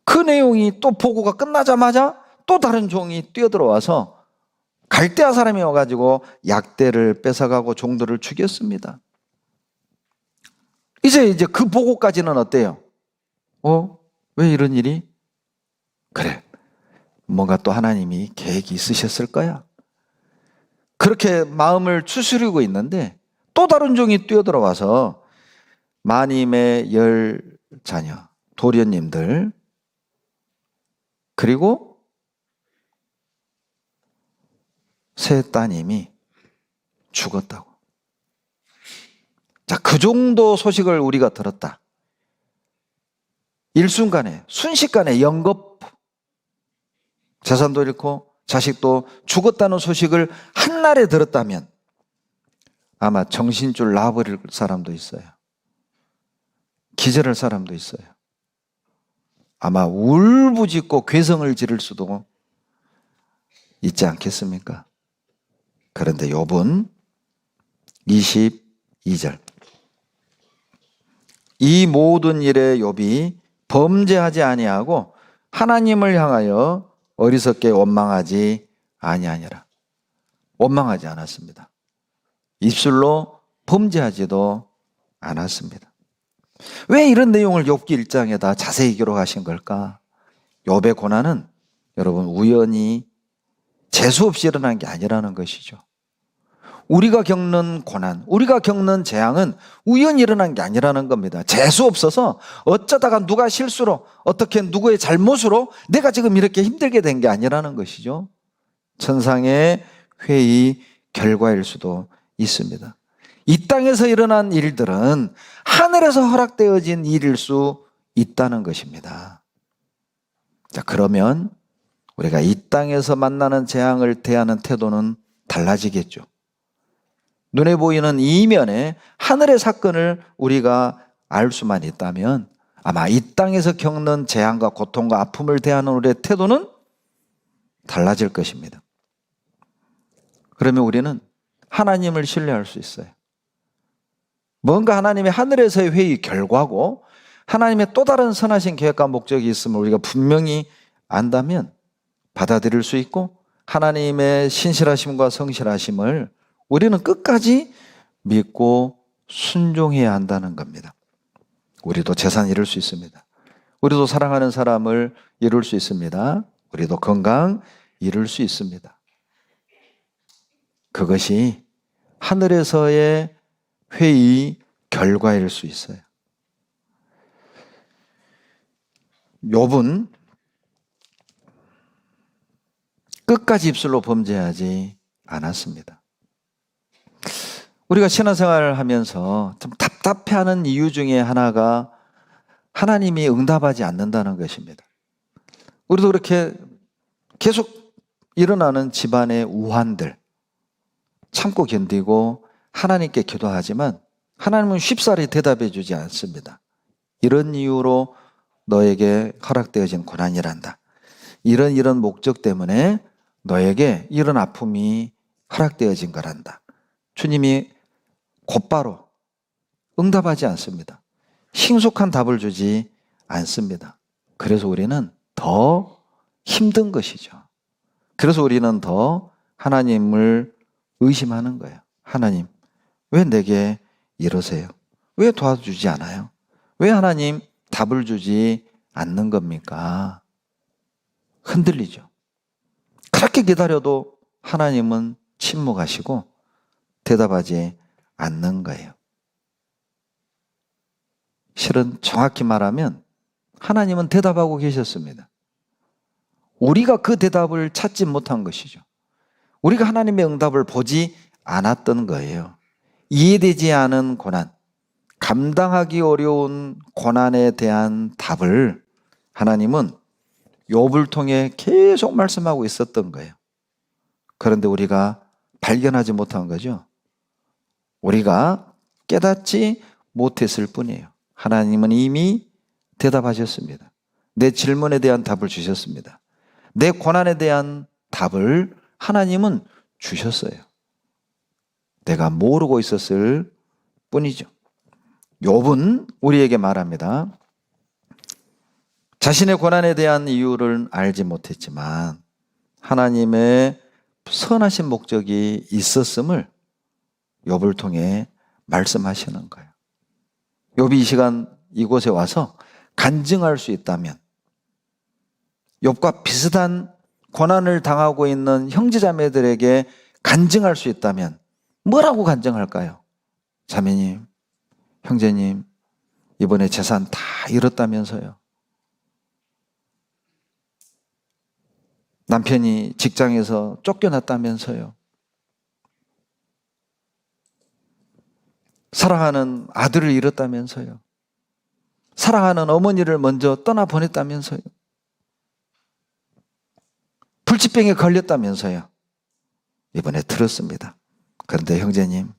그 내용이 또 보고가 끝나자마자 또 다른 종이 뛰어들어와서 갈대아 사람이 와가지고 약대를 뺏어가고 종들을 죽였습니다. 이제 그 보고까지는 어때요? 왜 이런 일이? 그래, 뭔가 또 하나님이 계획이 있으셨을 거야. 그렇게 마음을 추스리고 있는데 또 다른 종이 뛰어들어와서 마님의 10자녀, 도련님들 그리고 세 따님이 죽었다고. 자, 그 정도 소식을 우리가 들었다. 일순간에, 순식간에 연겁, 재산도 잃고 자식도 죽었다는 소식을 한날에 들었다면 아마 정신줄 놔버릴 사람도 있어요. 기절할 사람도 있어요. 아마 울부짖고 괴성을 지를 수도 있지 않겠습니까? 그런데 욥은 22절 이 모든 일에 욥이 범죄하지 아니하고 하나님을 향하여 어리석게 원망하지 아니하니라. 원망하지 않았습니다. 입술로 범죄하지도 않았습니다. 왜 이런 내용을 욥기 1장에다 자세히 기록하신 걸까? 욥의 고난은 여러분 우연히 재수없이 일어난 게 아니라는 것이죠. 우리가 겪는 고난, 우리가 겪는 재앙은 우연히 일어난 게 아니라는 겁니다. 재수없어서 어쩌다가 누가 실수로 어떻게 누구의 잘못으로 내가 지금 이렇게 힘들게 된 게 아니라는 것이죠. 천상의 회의 결과일 수도 있습니다. 이 땅에서 일어난 일들은 하늘에서 허락되어진 일일 수 있다는 것입니다. 자, 그러면 우리가 이 땅에서 만나는 재앙을 대하는 태도는 달라지겠죠. 눈에 보이는 이면에 하늘의 사건을 우리가 알 수만 있다면 아마 이 땅에서 겪는 재앙과 고통과 아픔을 대하는 우리의 태도는 달라질 것입니다. 그러면 우리는 하나님을 신뢰할 수 있어요. 뭔가 하나님의 하늘에서의 회의 결과고 하나님의 또 다른 선하신 계획과 목적이 있음을 우리가 분명히 안다면 받아들일 수 있고 하나님의 신실하심과 성실하심을 우리는 끝까지 믿고 순종해야 한다는 겁니다. 우리도 재산 이룰 수 있습니다. 우리도 사랑하는 사람을 이룰 수 있습니다. 우리도 건강 이룰 수 있습니다. 그것이 하늘에서의 회의 결과일 수 있어요. 욥은 끝까지 입술로 범죄하지 않았습니다. 우리가 신앙생활을 하면서 좀 답답해하는 이유 중에 하나가 하나님이 응답하지 않는다는 것입니다. 우리도 그렇게 계속 일어나는 집안의 우환들 참고 견디고 하나님께 기도하지만 하나님은 쉽사리 대답해 주지 않습니다. 이런 이유로 너에게 허락되어진 고난이란다. 이런 목적 때문에 너에게 이런 아픔이 허락되어진 거란다. 주님이 곧바로 응답하지 않습니다. 신속한 답을 주지 않습니다. 그래서 우리는 더 힘든 것이죠. 그래서 우리는 더 하나님을 의심하는 거예요. 하나님, 왜 내게 이러세요? 왜 도와주지 않아요? 왜 하나님 답을 주지 않는 겁니까? 흔들리죠. 그렇게 기다려도 하나님은 침묵하시고 대답하지 않는 거예요. 실은 정확히 말하면 하나님은 대답하고 계셨습니다. 우리가 그 대답을 찾지 못한 것이죠. 우리가 하나님의 응답을 보지 않았던 거예요. 이해되지 않은 고난, 감당하기 어려운 고난에 대한 답을 하나님은 욥을 통해 계속 말씀하고 있었던 거예요. 그런데 우리가 발견하지 못한 거죠. 우리가 깨닫지 못했을 뿐이에요. 하나님은 이미 대답하셨습니다. 내 질문에 대한 답을 주셨습니다. 내 고난에 대한 답을 하나님은 주셨어요. 내가 모르고 있었을 뿐이죠. 욥은 우리에게 말합니다. 자신의 고난에 대한 이유를 알지 못했지만 하나님의 선하신 목적이 있었음을 욥을 통해 말씀하시는 거예요. 욥이 이 시간 이곳에 와서 간증할 수 있다면 욥과 비슷한 고난을 당하고 있는 형제자매들에게 간증할 수 있다면 뭐라고 간증할까요? 자매님, 형제님, 이번에 재산 다 잃었다면서요. 남편이 직장에서 쫓겨났다면서요. 사랑하는 아들을 잃었다면서요. 사랑하는 어머니를 먼저 떠나보냈다면서요. 불치병에 걸렸다면서요. 이번에 들었습니다. 그런데 형제님,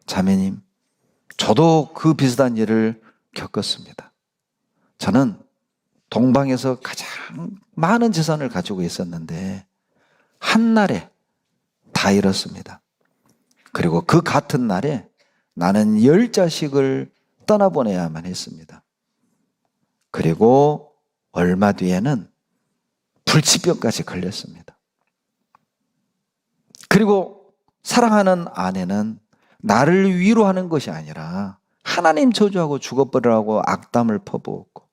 자매님, 저도 그 비슷한 일을 겪었습니다. 저는 동방에서 가장 많은 재산을 가지고 있었는데 한날에 다 잃었습니다. 그리고 그 같은 날에 나는 10자식을 떠나보내야만 했습니다. 그리고 얼마 뒤에는 불치병까지 걸렸습니다. 그리고 사랑하는 아내는 나를 위로하는 것이 아니라 하나님 저주하고 죽어버리라고 악담을 퍼부었고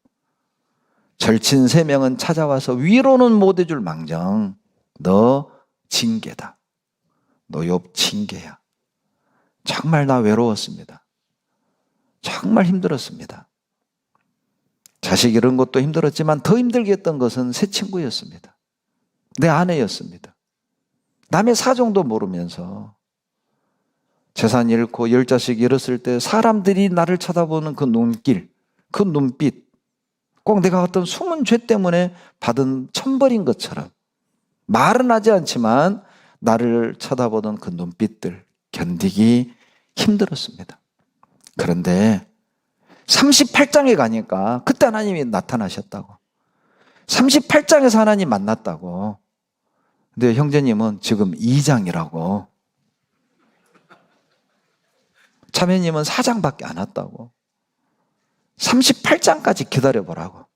절친 3명은 찾아와서 위로는 못 해줄 망정 너 징계다. 너 욥 징계야. 정말 나 외로웠습니다. 정말 힘들었습니다. 자식 이런 것도 힘들었지만 더 힘들게 했던 것은 새 친구였습니다. 내 아내였습니다. 남의 사정도 모르면서 재산 잃고 10자식 잃었을 때 사람들이 나를 쳐다보는 그 눈길, 그 눈빛, 꼭 내가 어떤 숨은 죄 때문에 받은 천벌인 것처럼 말은 하지 않지만 나를 쳐다보던 그 눈빛들 견디기 힘들었습니다. 그런데 38장에 가니까 그때 하나님이 나타나셨다고. 38장에서 하나님 만났다고. 근데 형제님은 지금 2장이라고. 자매님은 4장밖에 안 왔다고. 38장까지 기다려보라고.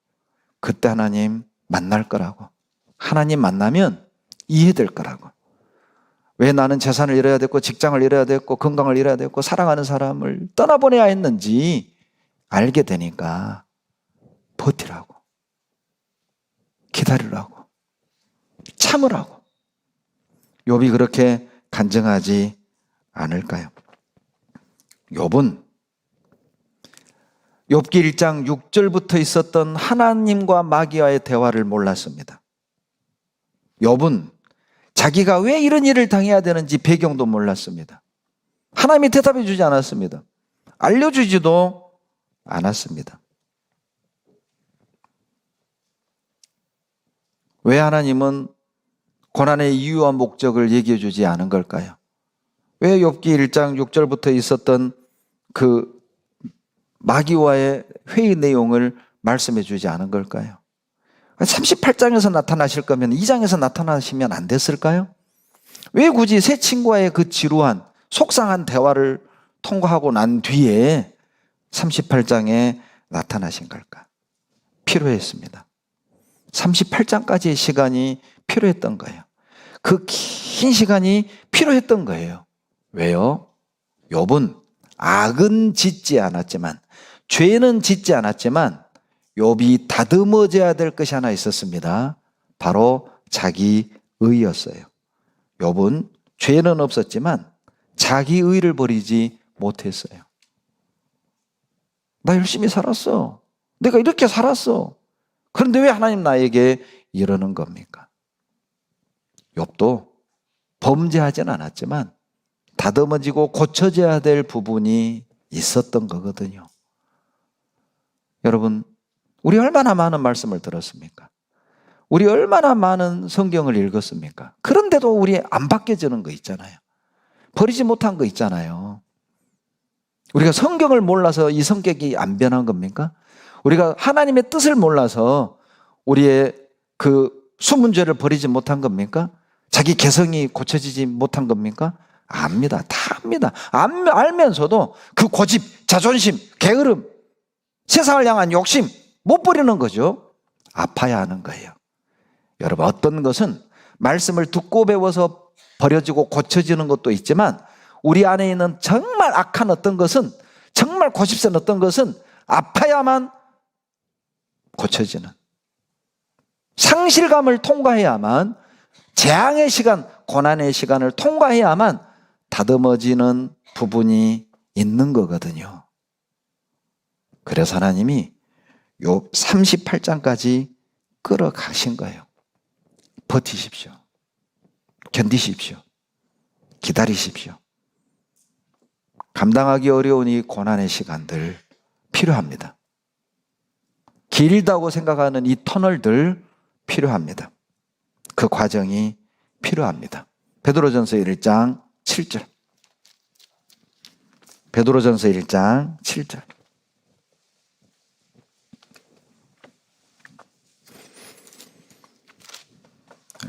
그때 하나님 만날 거라고. 하나님 만나면 이해될 거라고. 왜 나는 재산을 잃어야 됐고 직장을 잃어야 됐고 건강을 잃어야 됐고 사랑하는 사람을 떠나보내야 했는지 알게 되니까 버티라고, 기다리라고, 참으라고. 욥이 그렇게 간증하지 않을까요? 욥은 욥기 1장 6절부터 있었던 하나님과 마귀와의 대화를 몰랐습니다. 욥은 자기가 왜 이런 일을 당해야 되는지 배경도 몰랐습니다. 하나님이 대답해 주지 않았습니다. 알려주지도 않았습니다. 왜 하나님은 고난의 이유와 목적을 얘기해 주지 않은 걸까요? 왜 욥기 1장 6절부터 있었던 그 마귀와의 회의 내용을 말씀해 주지 않은 걸까요? 38장에서 나타나실 거면 2장에서 나타나시면 안 됐을까요? 왜 굳이 새 친구와의 그 지루한 속상한 대화를 통과하고 난 뒤에 38장에 나타나신 걸까? 필요했습니다. 38장까지의 시간이 필요했던 거예요. 그 긴 시간이 필요했던 거예요. 왜요? 욥은 악은 짓지 않았지만, 죄는 짓지 않았지만 욥이 다듬어져야 될 것이 하나 있었습니다. 바로 자기 의였어요. 욥은 죄는 없었지만 자기 의를 버리지 못했어요. 나 열심히 살았어. 내가 이렇게 살았어. 그런데 왜 하나님 나에게 이러는 겁니까? 욥도 범죄하진 않았지만 다듬어지고 고쳐져야 될 부분이 있었던 거거든요. 여러분, 우리 얼마나 많은 말씀을 들었습니까? 우리 얼마나 많은 성경을 읽었습니까? 그런데도 우리 안 바뀌어지는 거 있잖아요. 버리지 못한 거 있잖아요. 우리가 성경을 몰라서 이 성격이 안 변한 겁니까? 우리가 하나님의 뜻을 몰라서 우리의 그 숨은 죄를 버리지 못한 겁니까? 자기 개성이 고쳐지지 못한 겁니까? 압니다. 다 압니다. 알면서도 그 고집, 자존심, 게으름, 세상을 향한 욕심 못 버리는 거죠. 아파야 하는 거예요. 여러분, 어떤 것은 말씀을 듣고 배워서 버려지고 고쳐지는 것도 있지만 우리 안에 있는 정말 악한 어떤 것은, 정말 고집센 어떤 것은 아파야만 고쳐지는, 상실감을 통과해야만, 재앙의 시간, 고난의 시간을 통과해야만 다듬어지는 부분이 있는 거거든요. 그래서 하나님이 욥 38장까지 끌어가신 거예요. 버티십시오. 견디십시오. 기다리십시오. 감당하기 어려운 이 고난의 시간들 필요합니다. 길다고 생각하는 이 터널들 필요합니다. 그 과정이 필요합니다. 베드로전서 1장 7절. 베드로전서 1장 7절.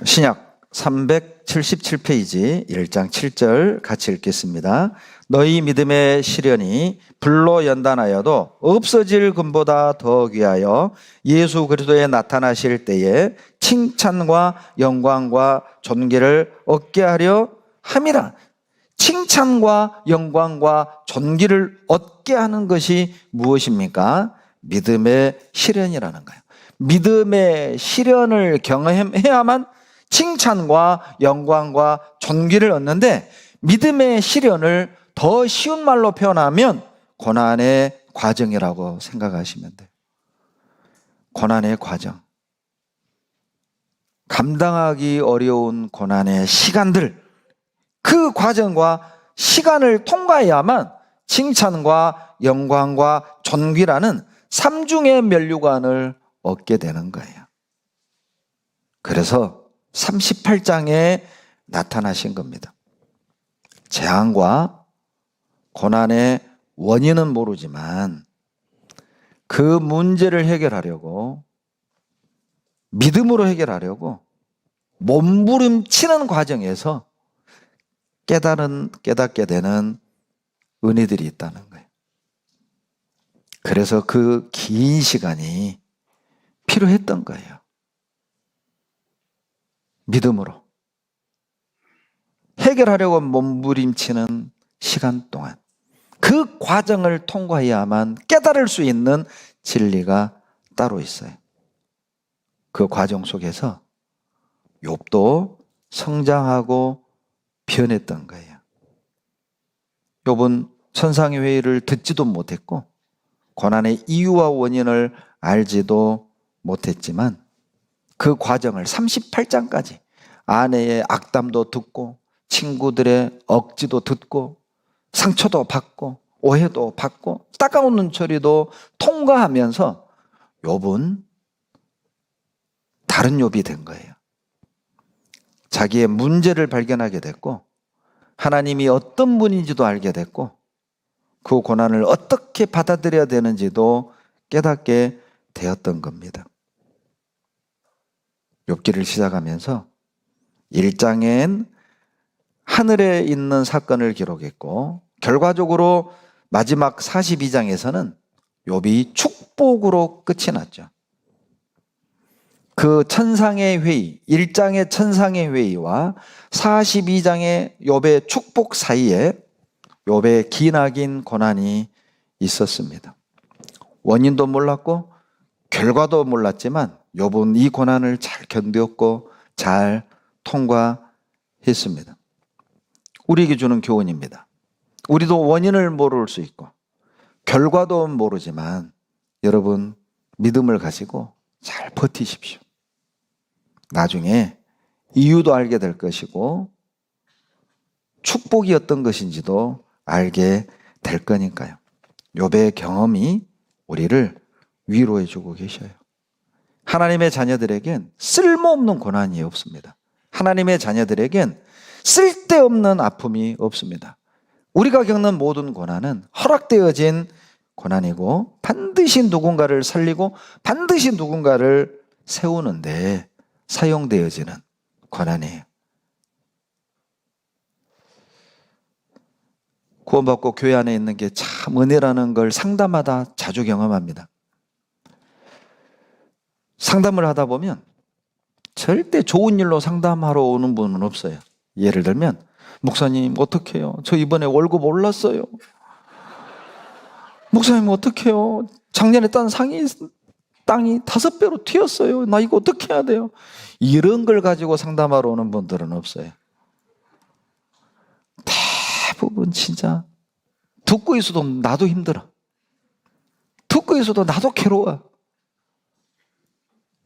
신약 377페이지 1장 7절 같이 읽겠습니다. 너희 믿음의 시련이 불로 연단하여도 없어질 금보다 더 귀하여 예수 그리스도에 나타나실 때에 칭찬과 영광과 존귀를 얻게 하려 함이라. 칭찬과 영광과 존귀를 얻게 하는 것이 무엇입니까? 믿음의 시련이라는 거예요. 믿음의 시련을 경험해야만 칭찬과 영광과 존귀를 얻는데, 믿음의 시련을 더 쉬운 말로 표현하면 고난의 과정이라고 생각하시면 돼요. 고난의 과정. 감당하기 어려운 고난의 시간들, 그 과정과 시간을 통과해야만 칭찬과 영광과 존귀라는 삼중의 면류관을 얻게 되는 거예요. 그래서 38장에 나타나신 겁니다. 재앙과 고난의 원인은 모르지만 그 문제를 해결하려고, 믿음으로 해결하려고 몸부림치는 과정에서 깨닫게 되는 은혜들이 있다는 거예요. 그래서 그 긴 시간이 필요했던 거예요. 믿음으로 해결하려고 몸부림치는 시간 동안 그 과정을 통과해야만 깨달을 수 있는 진리가 따로 있어요. 그 과정 속에서 욥도 성장하고 변했던 거예요. 욥은 천상의 회의를 듣지도 못했고 고난의 이유와 원인을 알지도 못했지만 그 과정을 38장까지 아내의 악담도 듣고 친구들의 억지도 듣고 상처도 받고 오해도 받고 따가운 눈초리도 통과하면서 욥은 다른 욥이 된 거예요. 자기의 문제를 발견하게 됐고 하나님이 어떤 분인지도 알게 됐고 그 고난을 어떻게 받아들여야 되는지도 깨닫게 되었던 겁니다. 욥기를 시작하면서 1장엔 하늘에 있는 사건을 기록했고 결과적으로 마지막 42장에서는 욥이 축복으로 끝이 났죠. 그 천상의 회의, 1장의 천상의 회의와 42장의 욥의 축복 사이에 욥의 기나긴 고난이 있었습니다. 원인도 몰랐고 결과도 몰랐지만 욥은 이 고난을 잘 견뎠고 잘 통과했습니다. 우리에게 주는 교훈입니다. 우리도 원인을 모를 수 있고 결과도 모르지만 여러분 믿음을 가지고 잘 버티십시오. 나중에 이유도 알게 될 것이고 축복이 어떤 것인지도 알게 될 거니까요. 욥의 경험이 우리를 위로해 주고 계셔요. 하나님의 자녀들에겐 쓸모없는 고난이 없습니다. 하나님의 자녀들에겐 쓸데없는 아픔이 없습니다. 우리가 겪는 모든 고난은 허락되어진 고난이고 반드시 누군가를 살리고 반드시 누군가를 세우는데 사용되어지는 고난이에요. 구원받고 교회 안에 있는 게 참 은혜라는 걸 상담하다 자주 경험합니다. 상담을 하다 보면 절대 좋은 일로 상담하러 오는 분은 없어요. 예를 들면 목사님 어떡해요? 저 이번에 월급 올랐어요. 목사님 어떡해요? 작년에 딴 땅이 5배로 튀었어요. 나 이거 어떻게 해야 돼요? 이런 걸 가지고 상담하러 오는 분들은 없어요. 대부분 진짜 듣고 있어도 나도 힘들어. 듣고 있어도 나도 괴로워.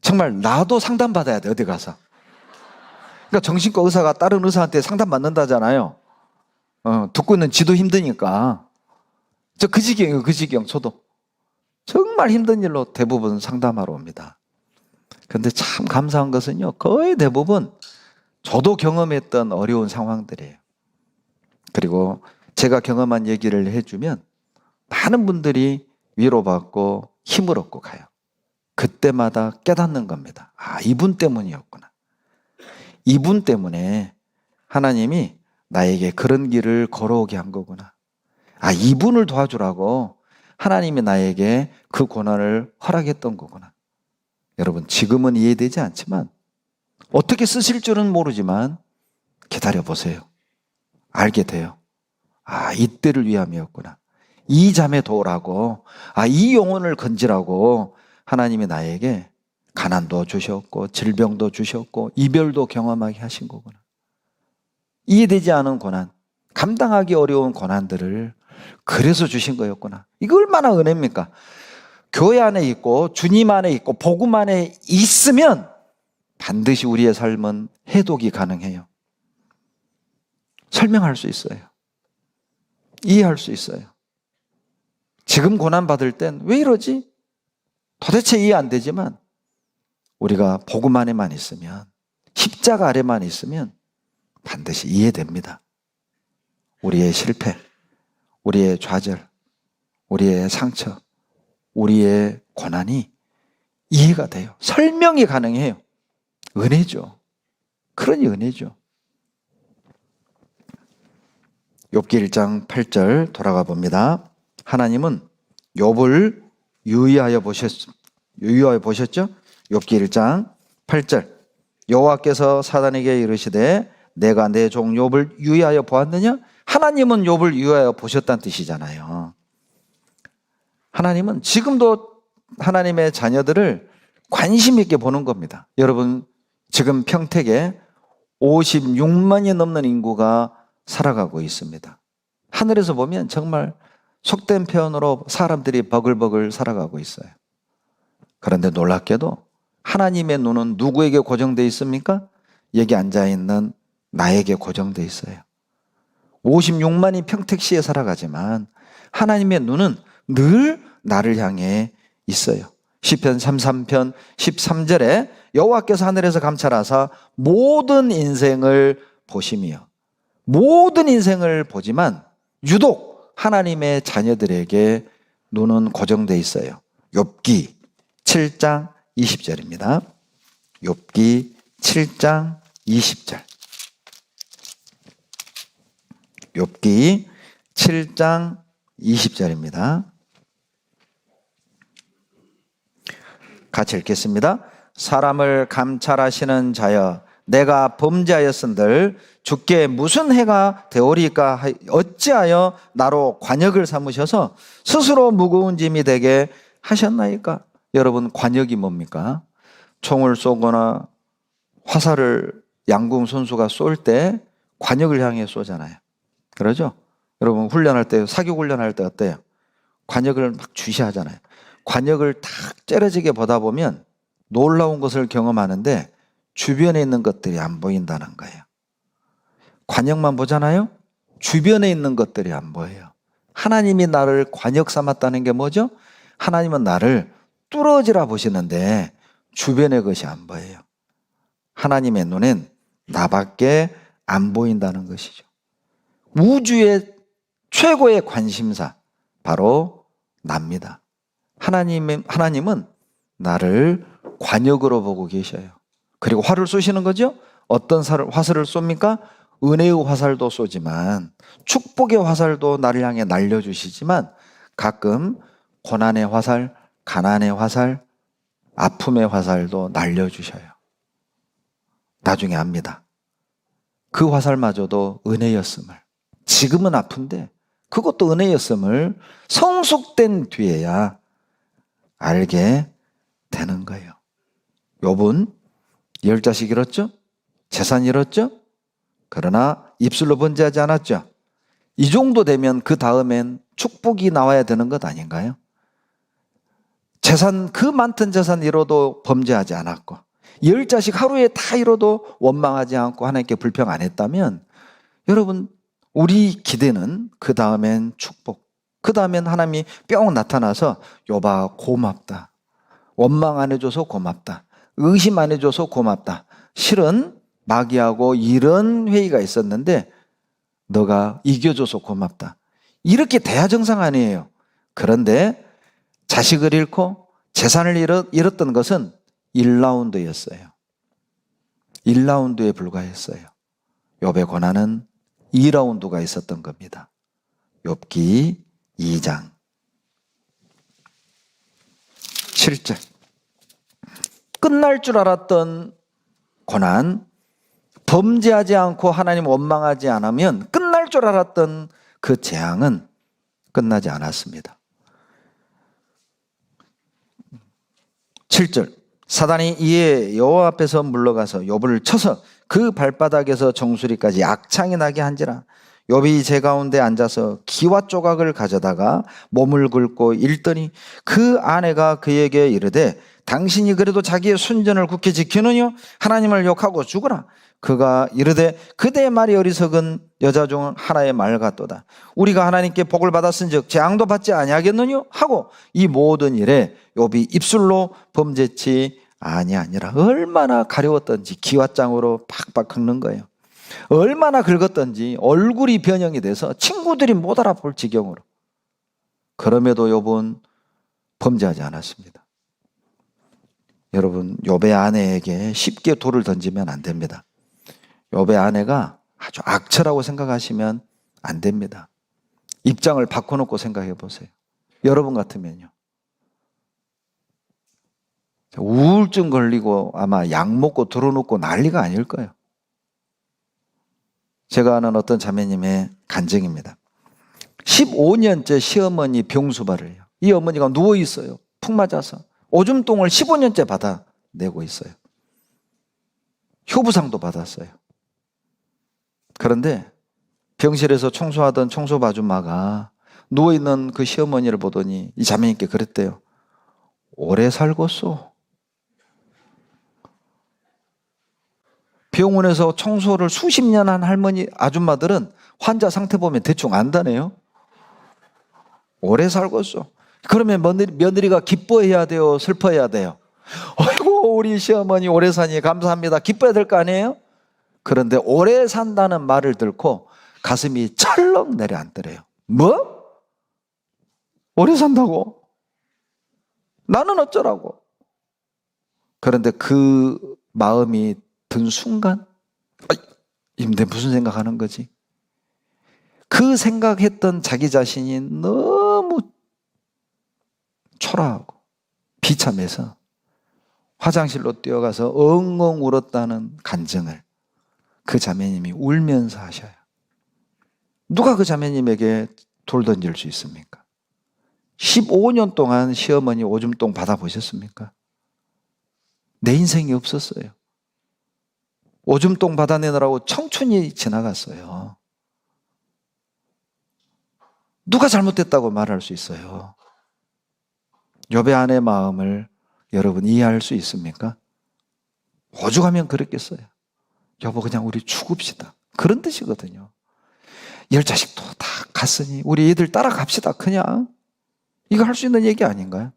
정말 나도 상담받아야 돼, 어디 가서. 그러니까 정신과 의사가 다른 의사한테 상담받는다잖아요. 듣고 있는 지도 힘드니까. 그 지경이에요, 그 지경. 저도 정말 힘든 일로 대부분 상담하러 옵니다. 그런데 참 감사한 것은요, 거의 대부분 저도 경험했던 어려운 상황들이에요. 그리고 제가 경험한 얘기를 해주면 많은 분들이 위로받고 힘을 얻고 가요. 그때마다 깨닫는 겁니다. 아, 이분 때문이었구나. 이분 때문에 하나님이 나에게 그런 길을 걸어오게 한 거구나. 아, 이분을 도와주라고 하나님이 나에게 그 고난을 허락했던 거구나. 여러분, 지금은 이해되지 않지만 어떻게 쓰실 줄은 모르지만 기다려보세요. 알게 돼요. 아, 이때를 위함이었구나. 이 잠에 도우라고, 아, 이 영혼을 건지라고 하나님이 나에게 가난도 주셨고 질병도 주셨고 이별도 경험하게 하신 거구나. 이해되지 않은 고난, 감당하기 어려운 고난들을 그래서 주신 거였구나. 이거 얼마나 은혜입니까? 교회 안에 있고 주님 안에 있고 복음 안에 있으면 반드시 우리의 삶은 해독이 가능해요. 설명할 수 있어요. 이해할 수 있어요. 지금 고난받을 땐 왜 이러지? 도대체 이해 안 되지만 우리가 복음 안에만 있으면, 십자가 아래만 있으면 반드시 이해됩니다. 우리의 실패, 우리의 좌절, 우리의 상처, 우리의 고난이 이해가 돼요. 설명이 가능해요. 은혜죠. 그러니 은혜죠. 욥기 1장 8절 돌아가 봅니다. 하나님은 욥을 유의하여 보셨죠? 욥기 1장 8절 여호와께서 사단에게 이르시되 내가 내 종 욥을 유의하여 보았느냐? 하나님은 욥을 유의하여 보셨다는 뜻이잖아요. 하나님은 지금도 하나님의 자녀들을 관심 있게 보는 겁니다. 여러분, 지금 평택에 56만이 넘는 인구가 살아가고 있습니다. 하늘에서 보면 정말 속된 표현으로 사람들이 버글버글 살아가고 있어요. 그런데 놀랍게도 하나님의 눈은 누구에게 고정되어 있습니까? 여기 앉아있는 나에게 고정되어 있어요. 56만이 평택시에 살아가지만 하나님의 눈은 늘 나를 향해 있어요. 시편 33편 13절에 여호와께서 하늘에서 감찰하사 모든 인생을 보시며, 모든 인생을 보지만 유독 하나님의 자녀들에게 눈은 고정되어 있어요. 욥기 7장 20절입니다. 욥기 7장 20절. 욥기 7장 20절입니다. 같이 읽겠습니다. 사람을 감찰하시는 자여, 내가 범죄하였은들 주께 무슨 해가 되오리까? 어찌하여 나로 관역을 삼으셔서 스스로 무거운 짐이 되게 하셨나이까? 여러분, 관역이 뭡니까? 총을 쏘거나 화살을 양궁 선수가 쏠 때 관역을 향해 쏘잖아요. 그러죠? 여러분, 훈련할 때, 사격 훈련할 때 어때요? 관역을 막 주시하잖아요. 관역을 탁 째려지게 보다 보면 놀라운 것을 경험하는데 주변에 있는 것들이 안 보인다는 거예요. 관역만 보잖아요? 주변에 있는 것들이 안 보여요. 하나님이 나를 관역 삼았다는 게 뭐죠? 하나님은 나를 뚫어지라 보시는데 주변의 것이 안 보여요. 하나님의 눈엔 나밖에 안 보인다는 것이죠. 우주의 최고의 관심사, 바로 납니다. 하나님은 나를 관역으로 보고 계셔요. 그리고 활을 쏘시는 거죠? 어떤 화살을 쏩니까? 은혜의 화살도 쏘지만, 축복의 화살도 나를 향해 날려주시지만, 가끔 고난의 화살, 가난의 화살, 아픔의 화살도 날려주셔요. 나중에 압니다. 그 화살마저도 은혜였음을. 지금은 아픈데 그것도 은혜였음을 성숙된 뒤에야 알게 되는 거예요. 욥은 10자식 잃었죠? 재산 잃었죠? 그러나 입술로 번제하지 않았죠? 이 정도 되면 그 다음엔 축복이 나와야 되는 것 아닌가요? 재산, 그 많던 재산 잃어도 범죄하지 않았고, 10자식 하루에 다 잃어도 원망하지 않고 하나님께 불평 안 했다면, 여러분, 우리 기대는 그 다음엔 축복, 그 다음엔 하나님이 뿅 나타나서 욥아 고맙다, 원망 안 해줘서 고맙다, 의심 안 해줘서 고맙다, 실은 마귀하고 이런 회의가 있었는데 너가 이겨줘서 고맙다, 이렇게 돼야 정상 아니에요. 그런데 자식을 잃고 재산을 잃었던 것은 1라운드였어요. 1라운드에 불과했어요. 욥의 고난은 2라운드가 있었던 겁니다. 욥기 2장 7절. 끝날 줄 알았던 고난, 범죄하지 않고 하나님 원망하지 않으면 끝날 줄 알았던 그 재앙은 끝나지 않았습니다. 7절. 사단이 이에 여호와 앞에서 물러가서 욥을 쳐서 그 발바닥에서 정수리까지 악창이 나게 한지라. 욥이 제 가운데 앉아서 기와 조각을 가져다가 몸을 긁고 읽더니 그 아내가 그에게 이르되 당신이 그래도 자기의 순전을 굳게 지키느냐? 하나님을 욕하고 죽어라. 그가 이르되 그대의 말이 어리석은 여자 중 하나의 말 같도다. 우리가 하나님께 복을 받았은즉 재앙도 받지 아니하겠느냐? 하고 이 모든 일에 욥이 입술로 범죄치 아니하니라. 얼마나 가려웠던지 기와장으로 팍팍 긁는 거예요. 얼마나 긁었던지 얼굴이 변형이 돼서 친구들이 못 알아볼 지경으로. 그럼에도 욥은 범죄하지 않았습니다. 여러분, 욥의 아내에게 쉽게 돌을 던지면 안 됩니다. 욥의 아내가 아주 악처라고 생각하시면 안 됩니다. 입장을 바꿔놓고 생각해 보세요. 여러분 같으면요. 우울증 걸리고 아마 약 먹고 들어눕고 난리가 아닐 거예요. 제가 아는 어떤 자매님의 간증입니다. 15년째 시어머니 병수발을 해요. 이 어머니가 누워 있어요. 푹 맞아서 오줌똥을 15년째 받아내고 있어요. 효부상도 받았어요. 그런데 병실에서 청소하던 청소봐 주마가 누워있는 그 시어머니를 보더니 이 자매님께 그랬대요. 오래 살겠소. 병원에서 청소를 수십 년 한 할머니 아줌마들은 환자 상태 보면 대충 안다네요. 오래 살겠소. 그러면 며느리가 기뻐해야 돼요? 슬퍼해야 돼요? 아이고 우리 시어머니 오래 사니 감사합니다. 기뻐야 될 거 아니에요? 그런데 오래 산다는 말을 듣고 가슴이 철렁 내려앉더래요. 뭐? 오래 산다고? 나는 어쩌라고? 그런데 그 마음이 든 순간 내 무슨 생각하는 거지? 그 생각했던 자기 자신이 너무 초라하고 비참해서 화장실로 뛰어가서 엉엉 울었다는 간증을 그 자매님이 울면서 하셔요. 누가 그 자매님에게 돌 던질 수 있습니까? 15년 동안 시어머니 오줌똥 받아보셨습니까? 내 인생이 없었어요. 오줌똥 받아내느라고 청춘이 지나갔어요. 누가 잘못됐다고 말할 수 있어요? 욥의 아내 마음을 여러분 이해할 수 있습니까? 오죽하면 그랬겠어요. 여보 그냥 우리 죽읍시다. 그런 뜻이거든요. 10자식도 다 갔으니 우리 애들 따라갑시다. 그냥 이거 할 수 있는 얘기 아닌가요?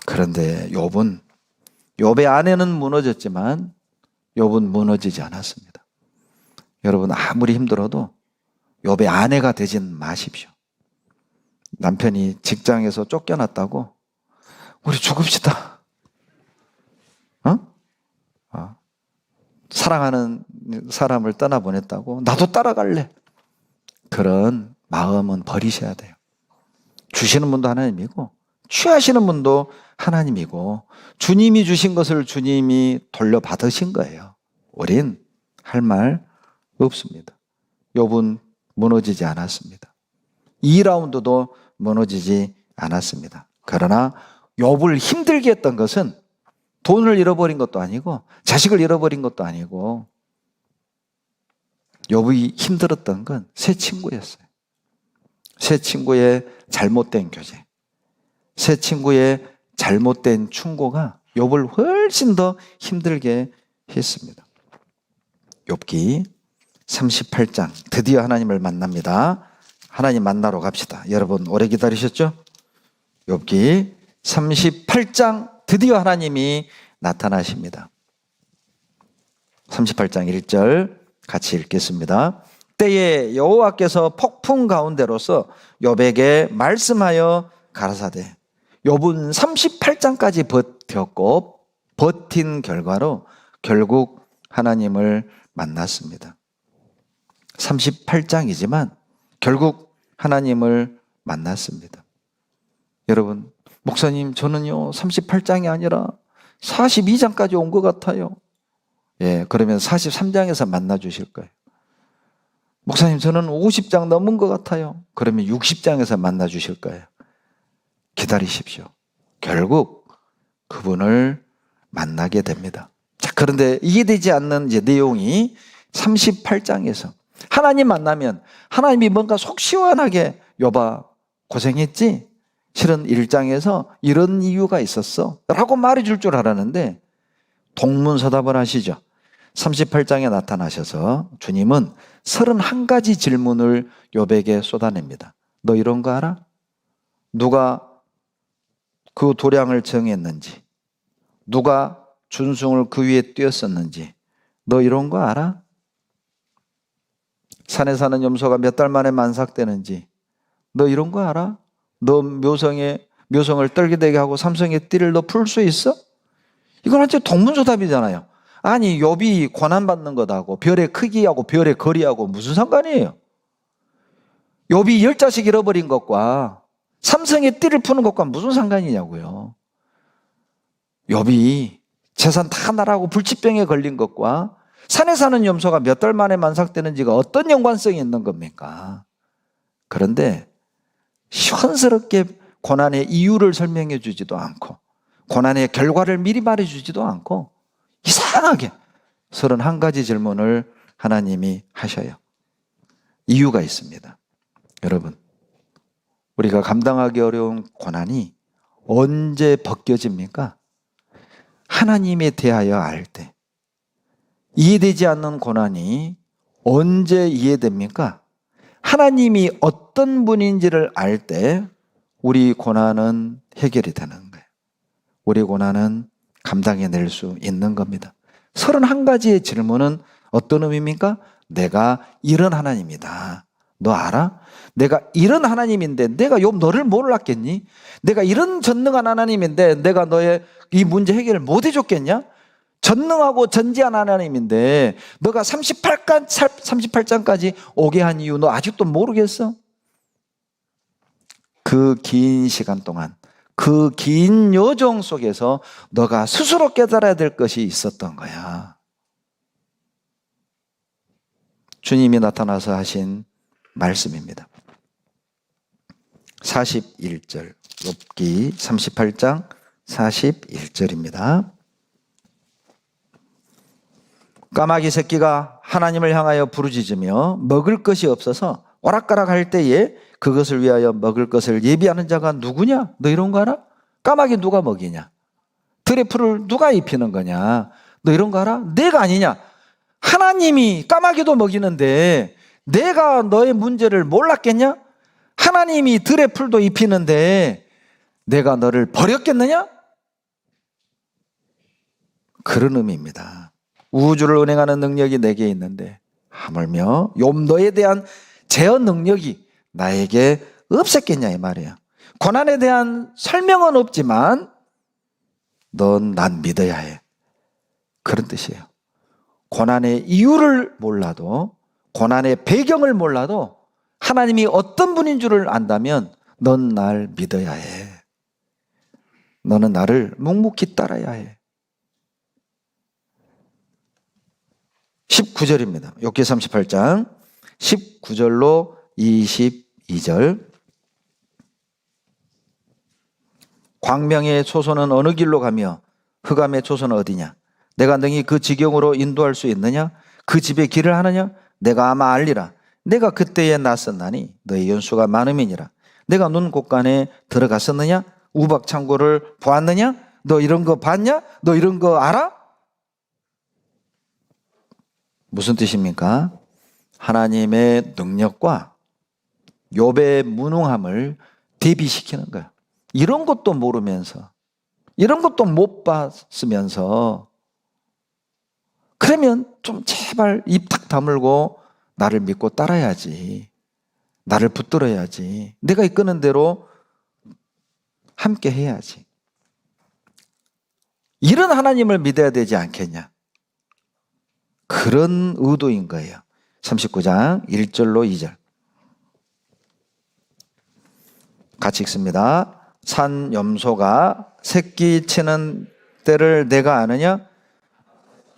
그런데 욥의 아내는 무너졌지만 욥은 무너지지 않았습니다. 여러분 아무리 힘들어도 욥의 아내가 되진 마십시오. 남편이 직장에서 쫓겨났다고 우리 죽읍시다. 사랑하는 사람을 떠나보냈다고 나도 따라갈래. 그런 마음은 버리셔야 돼요. 주시는 분도 하나님이고 취하시는 분도 하나님이고 주님이 주신 것을 주님이 돌려받으신 거예요. 우린 할 말 없습니다. 욥은 무너지지 않았습니다. 2라운드도 무너지지 않았습니다. 그러나 욥을 힘들게 했던 것은 돈을 잃어버린 것도 아니고 자식을 잃어버린 것도 아니고 욥이 힘들었던 건 새 친구였어요. 새 친구의 잘못된 교제, 새 친구의 잘못된 충고가 욥을 훨씬 더 힘들게 했습니다. 욥기 38장 드디어 하나님을 만납니다. 하나님 만나러 갑시다. 여러분 오래 기다리셨죠? 욥기 38장 드디어 하나님이 나타나십니다. 38장 1절 같이 읽겠습니다. 때에 여호와께서 폭풍 가운데로서 욥에게 말씀하여 가라사대 욥은 38장까지 버텼고 버틴 결과로 결국 하나님을 만났습니다. 38장이지만 결국 하나님을 만났습니다. 여러분 목사님 저는요 38장이 아니라 42장까지 온 것 같아요. 예, 그러면 43장에서 만나 주실 거예요. 목사님 저는 50장 넘은 것 같아요. 그러면 60장에서 만나 주실 거예요. 기다리십시오. 결국 그분을 만나게 됩니다. 자, 그런데 이해되지 않는 이제 내용이 38장에서 하나님 만나면 하나님이 뭔가 속 시원하게 욥아 고생했지? 실은 1장에서 이런 이유가 있었어 라고 말해줄 줄 알았는데 동문서답을 하시죠. 38장에 나타나셔서 주님은 31가지 질문을 욥에게 쏟아냅니다. 너 이런 거 알아? 누가 그 도량을 정했는지, 누가 준승을 그 위에 띄었었는지 너 이런 거 알아? 산에 사는 염소가 몇 달 만에 만삭되는지 너 이런 거 알아? 너 묘성을 떨기되게 하고 삼성의 띠를 너 풀 수 있어? 이건 완전 동문서답이잖아요. 아니 욥이 고난받는 것하고 별의 크기하고 별의 거리하고 무슨 상관이에요? 욥이 10자식 잃어버린 것과 삼성의 띠를 푸는 것과 무슨 상관이냐고요. 욥이 재산 다 나라고 불치병에 걸린 것과 산에 사는 염소가 몇 달 만에 만삭되는지가 어떤 연관성이 있는 겁니까? 그런데 시원스럽게 고난의 이유를 설명해 주지도 않고 고난의 결과를 미리 말해 주지도 않고 이상하게 31가지 질문을 하나님이 하셔요. 이유가 있습니다. 여러분, 우리가 감당하기 어려운 고난이 언제 벗겨집니까? 하나님에 대하여 알 때. 이해되지 않는 고난이 언제 이해됩니까? 하나님이 어떤 분인지를 알 때 우리 고난은 해결이 되는 거예요. 우리 고난은 감당해낼 수 있는 겁니다. 31가지의 질문은 어떤 의미입니까? 내가 이런 하나님이다. 너 알아? 내가 이런 하나님인데 내가 욥 너를 몰랐겠니? 내가 이런 전능한 하나님인데 내가 너의 이 문제 해결을 못 해줬겠냐? 전능하고 전지한 하나님인데 너가 38장까지 오게 한 이유 너 아직도 모르겠어? 그 긴 시간 동안 그 긴 여정 속에서 너가 스스로 깨달아야 될 것이 있었던 거야. 주님이 나타나서 하신 말씀입니다. 41절, 욥기 38장 41절입니다. 까마귀 새끼가 하나님을 향하여 부르짖으며 먹을 것이 없어서 오락가락 할 때에 그것을 위하여 먹을 것을 예비하는 자가 누구냐? 너 이런 거 알아? 까마귀 누가 먹이냐? 들의 풀을 누가 입히는 거냐? 너 이런 거 알아? 내가 아니냐? 하나님이 까마귀도 먹이는데 내가 너의 문제를 몰랐겠냐? 하나님이 들의 풀도 입히는데 내가 너를 버렸겠느냐? 그런 의미입니다. 우주를 운행하는 능력이 내게 있는데 하물며 욥 너에 대한 제어 능력이 나에게 없었겠냐 이 말이에요. 고난에 대한 설명은 없지만 넌 난 믿어야 해. 그런 뜻이에요. 고난의 이유를 몰라도 고난의 배경을 몰라도 하나님이 어떤 분인 줄을 안다면 넌 날 믿어야 해. 너는 나를 묵묵히 따라야 해. 19절입니다. 욥기 38장 19절로 22절. 광명의 초소는 어느 길로 가며 흑암의 초소는 어디냐? 내가 능히 그 지경으로 인도할 수 있느냐? 그 집에 길을 하느냐? 내가 아마 알리라. 내가 그때에 나섰나니 너의 연수가 많음이니라. 내가 눈 곳간에 들어갔었느냐? 우박 창고를 보았느냐? 너 이런 거 봤냐? 너 이런 거 알아? 무슨 뜻입니까? 하나님의 능력과 욥의 무능함을 대비시키는 거예요. 이런 것도 모르면서 이런 것도 못 봤으면서 그러면 좀 제발 입 탁 다물고 나를 믿고 따라야지. 나를 붙들어야지. 내가 이끄는 대로 함께 해야지. 이런 하나님을 믿어야 되지 않겠냐? 그런 의도인 거예요. 39장 1절로 2절. 같이 읽습니다. 산 염소가 새끼 치는 때를 내가 아느냐?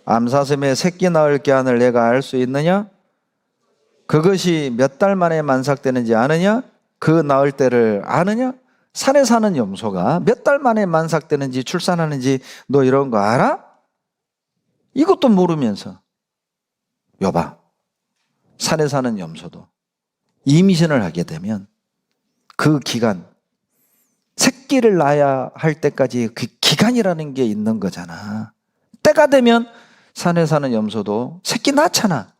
암사슴에 새끼 낳을 기한을 내가 알 수 있느냐? 그것이 몇 달 만에 만삭되는지 아느냐? 그 낳을 때를 아느냐? 산에 사는 염소가 몇 달 만에 만삭되는지 출산하는지 너 이런 거 알아? 이것도 모르면서 여봐, 산에 사는 염소도 임신을 하게 되면 그 기간, 새끼를 낳아야 할 때까지 그 기간이라는 게 있는 거잖아. 때가 되면 산에 사는 염소도 새끼 낳잖아.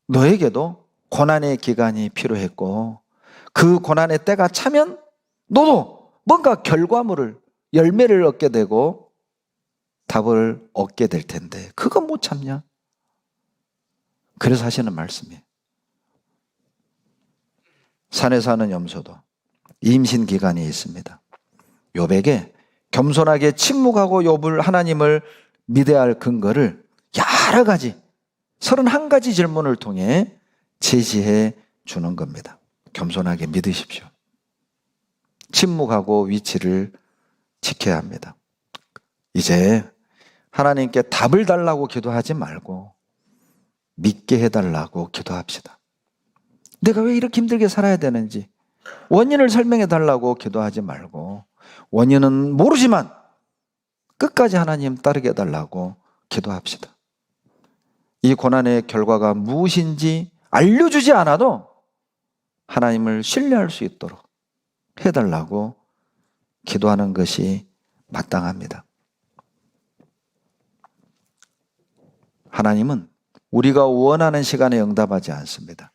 너에게도 고난의 기간이 필요했고 그 고난의 때가 차면 너도 뭔가 결과물을, 열매를 얻게 되고 답을 얻게 될 텐데 그거 못 참냐? 그래서 하시는 말씀이에요. 산에 사는 염소도 임신 기간이 있습니다. 욥에게 겸손하게 침묵하고 욥을 하나님을 믿어야 할 근거를 여러 가지 31가지 질문을 통해 제시해 주는 겁니다. 겸손하게 믿으십시오. 침묵하고 위치를 지켜야 합니다. 이제 하나님께 답을 달라고 기도하지 말고 믿게 해달라고 기도합시다. 내가 왜 이렇게 힘들게 살아야 되는지 원인을 설명해 달라고 기도하지 말고 원인은 모르지만 끝까지 하나님 따르게 해달라고 기도합시다. 이 고난의 결과가 무엇인지 알려주지 않아도 하나님을 신뢰할 수 있도록 해달라고 기도하는 것이 마땅합니다. 하나님은 우리가 원하는 시간에 응답하지 않습니다.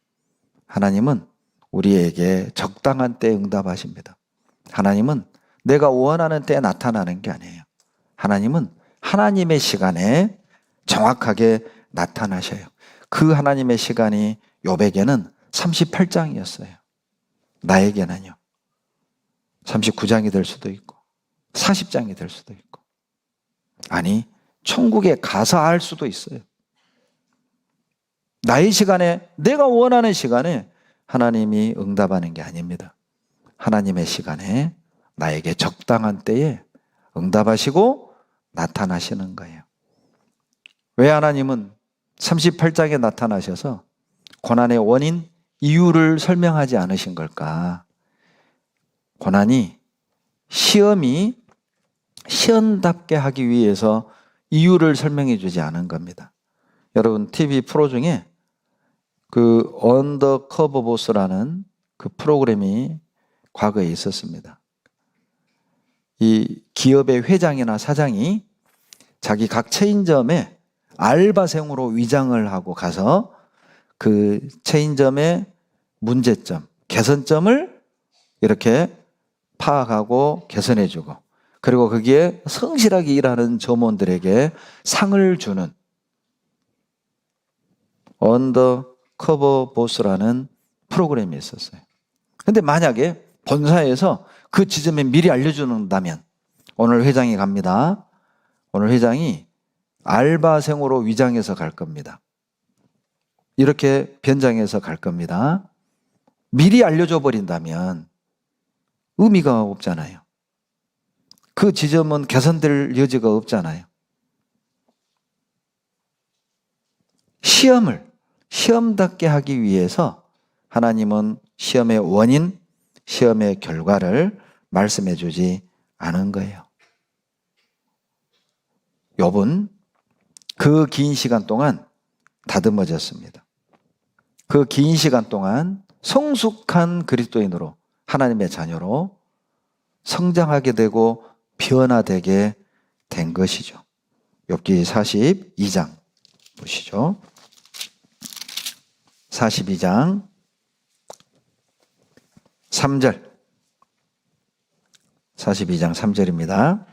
하나님은 우리에게 적당한 때에 응답하십니다. 하나님은 내가 원하는 때에 나타나는 게 아니에요. 하나님은 하나님의 시간에 정확하게 나타나셔요. 그 하나님의 시간이 욥에게는 38장이었어요. 나에게는요. 39장이 될 수도 있고 40장이 될 수도 있고 아니 천국에 가서 알 수도 있어요. 나의 시간에 내가 원하는 시간에 하나님이 응답하는 게 아닙니다. 하나님의 시간에 나에게 적당한 때에 응답하시고 나타나시는 거예요. 왜 하나님은 38장에 나타나셔서 고난의 원인, 이유를 설명하지 않으신 걸까? 고난이 시험이 시험답게 하기 위해서 이유를 설명해 주지 않은 겁니다. 여러분 TV 프로 중에 그 언더커버 보스라는 그 프로그램이 과거에 있었습니다. 이 기업의 회장이나 사장이 자기 각 체인점에 알바생으로 위장을 하고 가서 그 체인점의 문제점, 개선점을 이렇게 파악하고 개선해주고 그리고 거기에 성실하게 일하는 점원들에게 상을 주는 언더커버 보스라는 프로그램이 있었어요. 근데 만약에 본사에서 그 지점에 미리 알려준다면 오늘 회장이 갑니다. 오늘 회장이 알바생으로 위장해서 갈 겁니다. 이렇게 변장해서 갈 겁니다. 미리 알려줘 버린다면 의미가 없잖아요. 그 지점은 개선될 여지가 없잖아요. 시험답게 하기 위해서 하나님은 시험의 원인, 시험의 결과를 말씀해 주지 않은 거예요. 욥은 그 긴 시간 동안 다듬어졌습니다. 그 긴 시간 동안 성숙한 그리스도인으로 하나님의 자녀로 성장하게 되고 변화되게 된 것이죠. 욥기 42장 보시죠. 42장 3절 42장 3절입니다.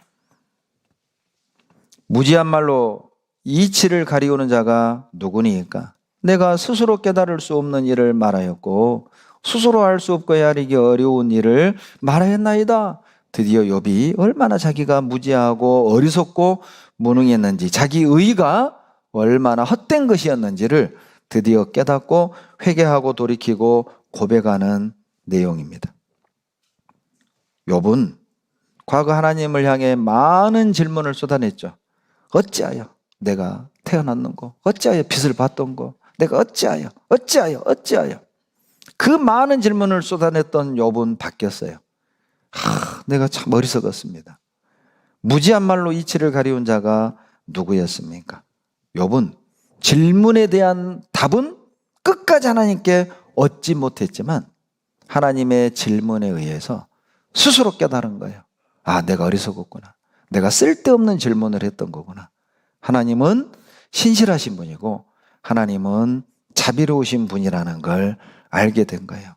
무지한 말로 이치를 가리우는 자가 누구니까? 내가 스스로 깨달을 수 없는 일을 말하였고 스스로 알 수 없고 헤아리기 어려운 일을 말하였나이다. 드디어 욥이 얼마나 자기가 무지하고 어리석고 무능했는지 자기 의가 얼마나 헛된 것이었는지를 드디어 깨닫고 회개하고 돌이키고 고백하는 내용입니다. 욥은 과거 하나님을 향해 많은 질문을 쏟아냈죠. 어찌하여 내가 태어났는고? 어찌하여 빚을 받던 거? 내가 어찌하여? 그 많은 질문을 쏟아냈던 욥은 바뀌었어요. 내가 참 어리석었습니다. 무지한 말로 이치를 가리운 자가 누구였습니까? 욥은 질문에 대한 답은 끝까지 하나님께 얻지 못했지만 하나님의 질문에 의해서 스스로 깨달은 거예요. 내가 어리석었구나. 내가 쓸데없는 질문을 했던 거구나. 하나님은 신실하신 분이고 하나님은 자비로우신 분이라는 걸 알게 된 거예요.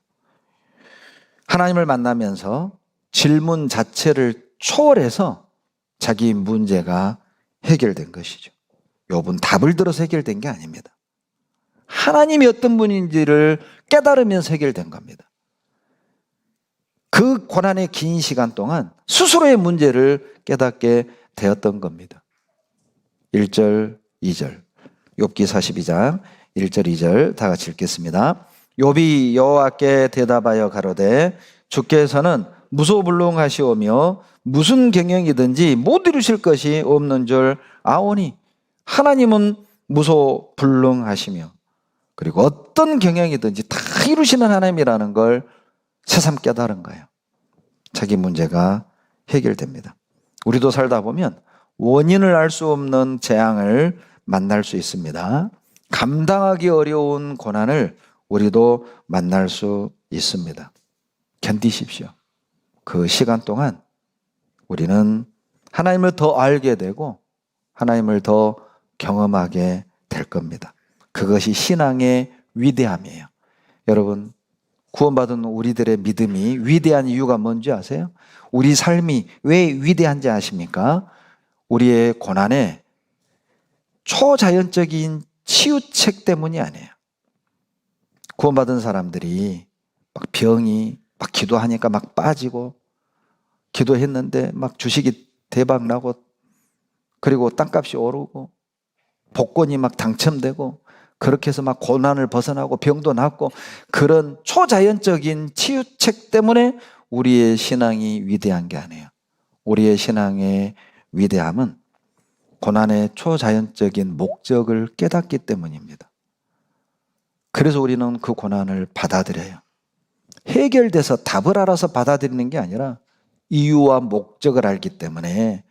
하나님을 만나면서 질문 자체를 초월해서 자기 문제가 해결된 것이죠. 욥은 답을 들어서 해결된 게 아닙니다. 하나님이 어떤 분인지를 깨달으면서 해결된 겁니다. 그 고난의 긴 시간 동안 스스로의 문제를 깨닫게 되었던 겁니다. 1절, 2절 욥기 42장 1절, 2절 다 같이 읽겠습니다. 욥이 여호와께 대답하여 가로되 주께서는 무소불능하시오며 무슨 경영이든지 못 이루실 것이 없는 줄 아오니. 하나님은 무소불능하시며 그리고 어떤 경영이든지 다 이루시는 하나님이라는 걸 새삼 깨달은 거예요. 자기 문제가 해결됩니다. 우리도 살다 보면 원인을 알 수 없는 재앙을 만날 수 있습니다. 감당하기 어려운 고난을 우리도 만날 수 있습니다. 견디십시오. 그 시간 동안 우리는 하나님을 더 알게 되고 하나님을 더 경험하게 될 겁니다. 그것이 신앙의 위대함이에요. 여러분, 구원받은 우리들의 믿음이 위대한 이유가 뭔지 아세요? 우리 삶이 왜 위대한지 아십니까? 우리의 고난에 초자연적인 치유책 때문이 아니에요. 구원받은 사람들이 막 병이 막 기도하니까 막 빠지고 기도했는데 막 주식이 대박 나고 그리고 땅값이 오르고 복권이 막 당첨되고 그렇게 해서 막 고난을 벗어나고 병도 낫고 그런 초자연적인 치유책 때문에 우리의 신앙이 위대한 게 아니에요. 우리의 신앙의 위대함은 고난의 초자연적인 목적을 깨닫기 때문입니다. 그래서 우리는 그 고난을 받아들여요. 해결돼서 답을 알아서 받아들이는 게 아니라 이유와 목적을 알기 때문에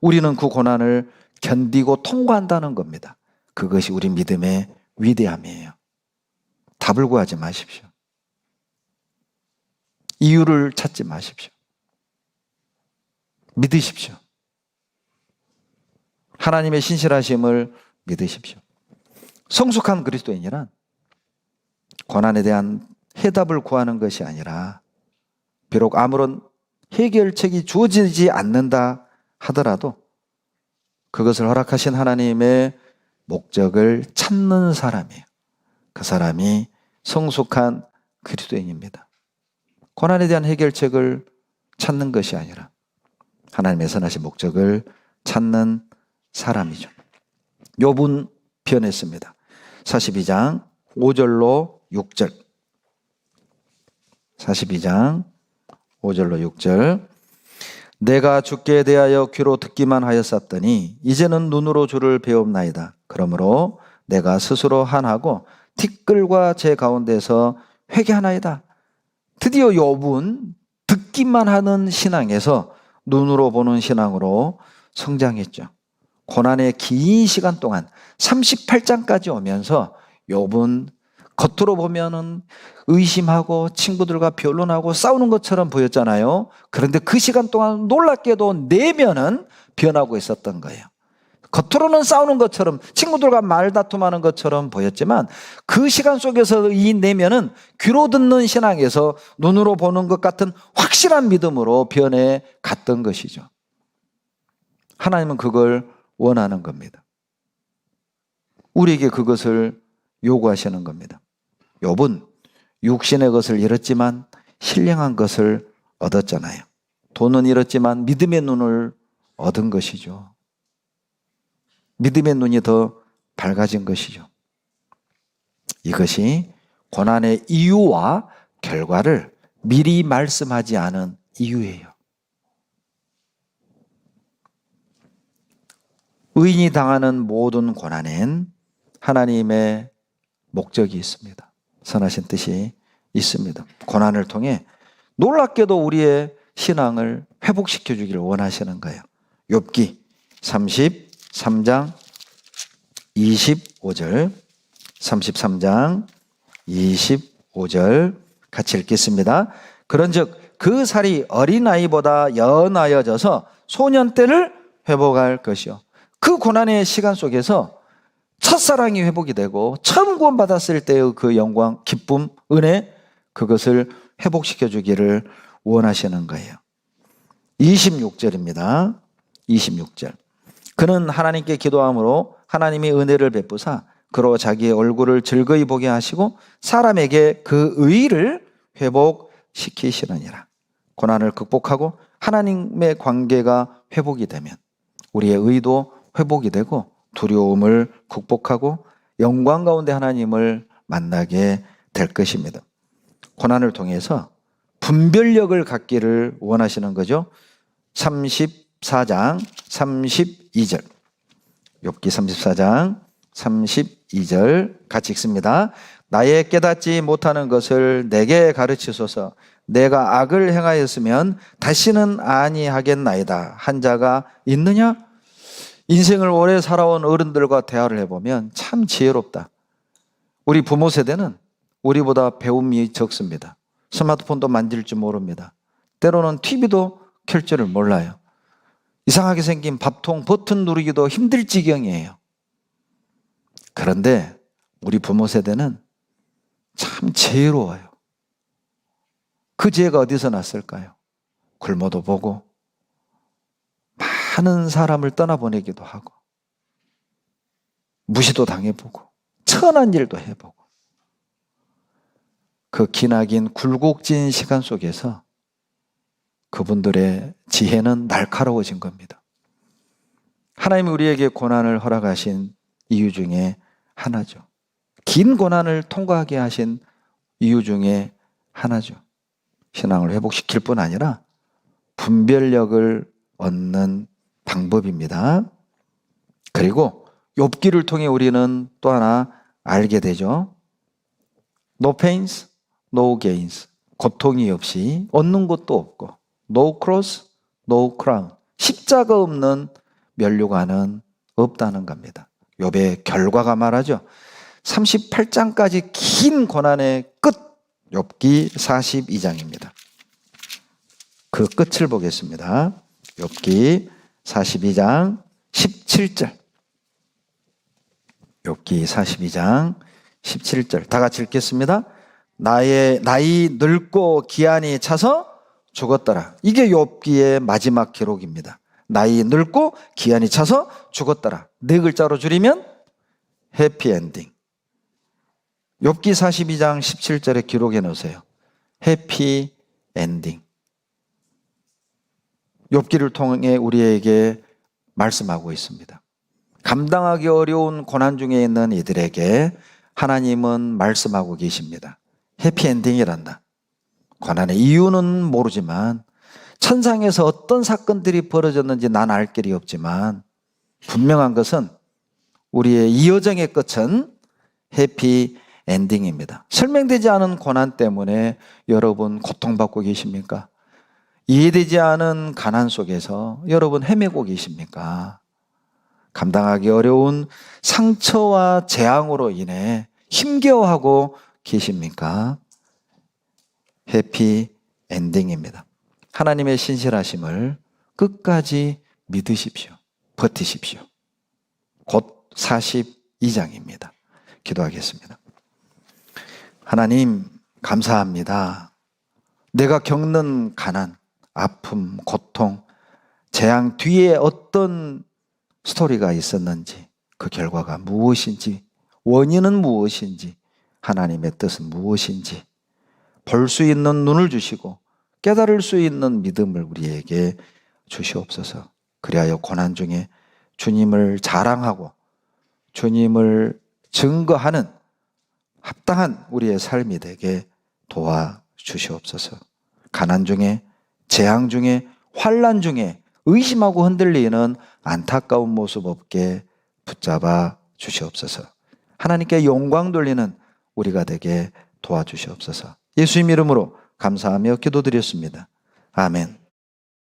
우리는 그 고난을 견디고 통과한다는 겁니다. 그것이 우리 믿음의 위대함이에요. 답을 구하지 마십시오. 이유를 찾지 마십시오. 믿으십시오. 하나님의 신실하심을 믿으십시오. 성숙한 그리스도인이란 고난에 대한 해답을 구하는 것이 아니라 비록 아무런 해결책이 주어지지 않는다 하더라도 그것을 허락하신 하나님의 목적을 찾는 사람이에요. 그 사람이 성숙한 그리스도인입니다. 고난에 대한 해결책을 찾는 것이 아니라 하나님의 선하신 목적을 찾는 사람이죠. 욥은 변했습니다. 42장 5절로 6절 42장 5절로 6절 내가 주께 대하여 귀로 듣기만 하였었더니 이제는 눈으로 주를 배웁나이다. 그러므로 내가 스스로 한하고 티끌과 제 가운데서 회개하나이다. 드디어 욥은 듣기만 하는 신앙에서 눈으로 보는 신앙으로 성장했죠. 고난의 긴 시간 동안 38장까지 오면서 욥은 겉으로 보면은 의심하고 친구들과 변론하고 싸우는 것처럼 보였잖아요. 그런데 그 시간 동안 놀랍게도 내면은 변하고 있었던 거예요. 겉으로는 싸우는 것처럼 친구들과 말다툼하는 것처럼 보였지만 그 시간 속에서 이 내면은 귀로 듣는 신앙에서 눈으로 보는 것 같은 확실한 믿음으로 변해 갔던 것이죠. 하나님은 그걸 원하는 겁니다. 우리에게 그것을 요구하시는 겁니다. 욥은 육신의 것을 잃었지만 신령한 것을 얻었잖아요. 돈은 잃었지만 믿음의 눈을 얻은 것이죠. 믿음의 눈이 더 밝아진 것이죠. 이것이 고난의 이유와 결과를 미리 말씀하지 않은 이유예요. 의인이 당하는 모든 고난엔 하나님의 목적이 있습니다. 선하신 뜻이 있습니다. 고난을 통해 놀랍게도 우리의 신앙을 회복시켜 주기를 원하시는 거예요. 욥기 33장 25절 33장 25절 같이 읽겠습니다. 그런즉 그 살이 어린아이보다 연하여져서 소년 때를 회복할 것이요. 그 고난의 시간 속에서 첫사랑이 회복이 되고 처음 구원받았을 때의 그 영광, 기쁨, 은혜 그것을 회복시켜 주기를 원하시는 거예요. 26절입니다. 26절 그는 하나님께 기도함으로 하나님이 은혜를 베푸사 그로 자기의 얼굴을 즐거이 보게 하시고 사람에게 그 의를 회복시키시느니라. 고난을 극복하고 하나님의 관계가 회복이 되면 우리의 의도 회복이 되고 두려움을 극복하고 영광 가운데 하나님을 만나게 될 것입니다. 고난을 통해서 분별력을 갖기를 원하시는 거죠. 34장 32절. 욥기 34장 32절 같이 읽습니다. 나의 깨닫지 못하는 것을 내게 가르치소서. 내가 악을 행하였으면 다시는 아니하겠나이다. 한 자가 있느냐? 인생을 오래 살아온 어른들과 대화를 해보면 참 지혜롭다. 우리 부모 세대는 우리보다 배움이 적습니다. 스마트폰도 만질 줄 모릅니다. 때로는 TV도 켤 줄을 몰라요. 이상하게 생긴 밥통 버튼 누르기도 힘들 지경이에요. 그런데 우리 부모 세대는 참 지혜로워요. 그 지혜가 어디서 났을까요? 굶어도 보고 많은 사람을 떠나보내기도 하고 무시도 당해보고 천한 일도 해보고 그 기나긴 굴곡진 시간 속에서 그분들의 지혜는 날카로워진 겁니다. 하나님이 우리에게 고난을 허락하신 이유 중에 하나죠. 긴 고난을 통과하게 하신 이유 중에 하나죠. 신앙을 회복시킬 뿐 아니라 분별력을 얻는 방법입니다. 그리고 욥기를 통해 우리는 또 하나 알게 되죠. No pains, no gains. 고통이 없이 얻는 것도 없고 No cross, no crown. 십자가 없는 면류관은 없다는 겁니다. 욥의 결과가 말하죠. 38장까지 긴 고난의 끝, 욥기 42장입니다. 그 끝을 보겠습니다. 욥기 42장 17절. 욥기 42장 17절. 다 같이 읽겠습니다. 나이 늙고 기한이 차서 죽었더라. 이게 욥기의 마지막 기록입니다. 나이 늙고 기한이 차서 죽었더라. 네 글자로 줄이면 해피엔딩. 욥기 42장 17절에 기록해 놓으세요. 해피엔딩. 욥기를 통해 우리에게 말씀하고 있습니다. 감당하기 어려운 고난 중에 있는 이들에게 하나님은 말씀하고 계십니다. 해피엔딩이란다. 고난의 이유는 모르지만 천상에서 어떤 사건들이 벌어졌는지 난 알 길이 없지만 분명한 것은 우리의 이 여정의 끝은 해피엔딩입니다. 설명되지 않은 고난 때문에 여러분 고통받고 계십니까? 이해되지 않은 가난 속에서 여러분 헤매고 계십니까? 감당하기 어려운 상처와 재앙으로 인해 힘겨워하고 계십니까? 해피엔딩입니다. 하나님의 신실하심을 끝까지 믿으십시오. 버티십시오. 곧 42장입니다. 기도하겠습니다. 하나님 감사합니다. 내가 겪는 가난, 아픔, 고통, 재앙 뒤에 어떤 스토리가 있었는지, 그 결과가 무엇인지, 원인은 무엇인지, 하나님의 뜻은 무엇인지 볼 수 있는 눈을 주시고 깨달을 수 있는 믿음을 우리에게 주시옵소서. 그리하여 고난 중에 주님을 자랑하고 주님을 증거하는 합당한 우리의 삶이 되게 도와주시옵소서. 가난 중에, 재앙 중에, 환난 중에 의심하고 흔들리는 안타까운 모습 없게 붙잡아 주시옵소서. 하나님께 영광 돌리는 우리가 되게 도와주시옵소서. 예수님 이름으로 감사하며 기도드렸습니다. 아멘.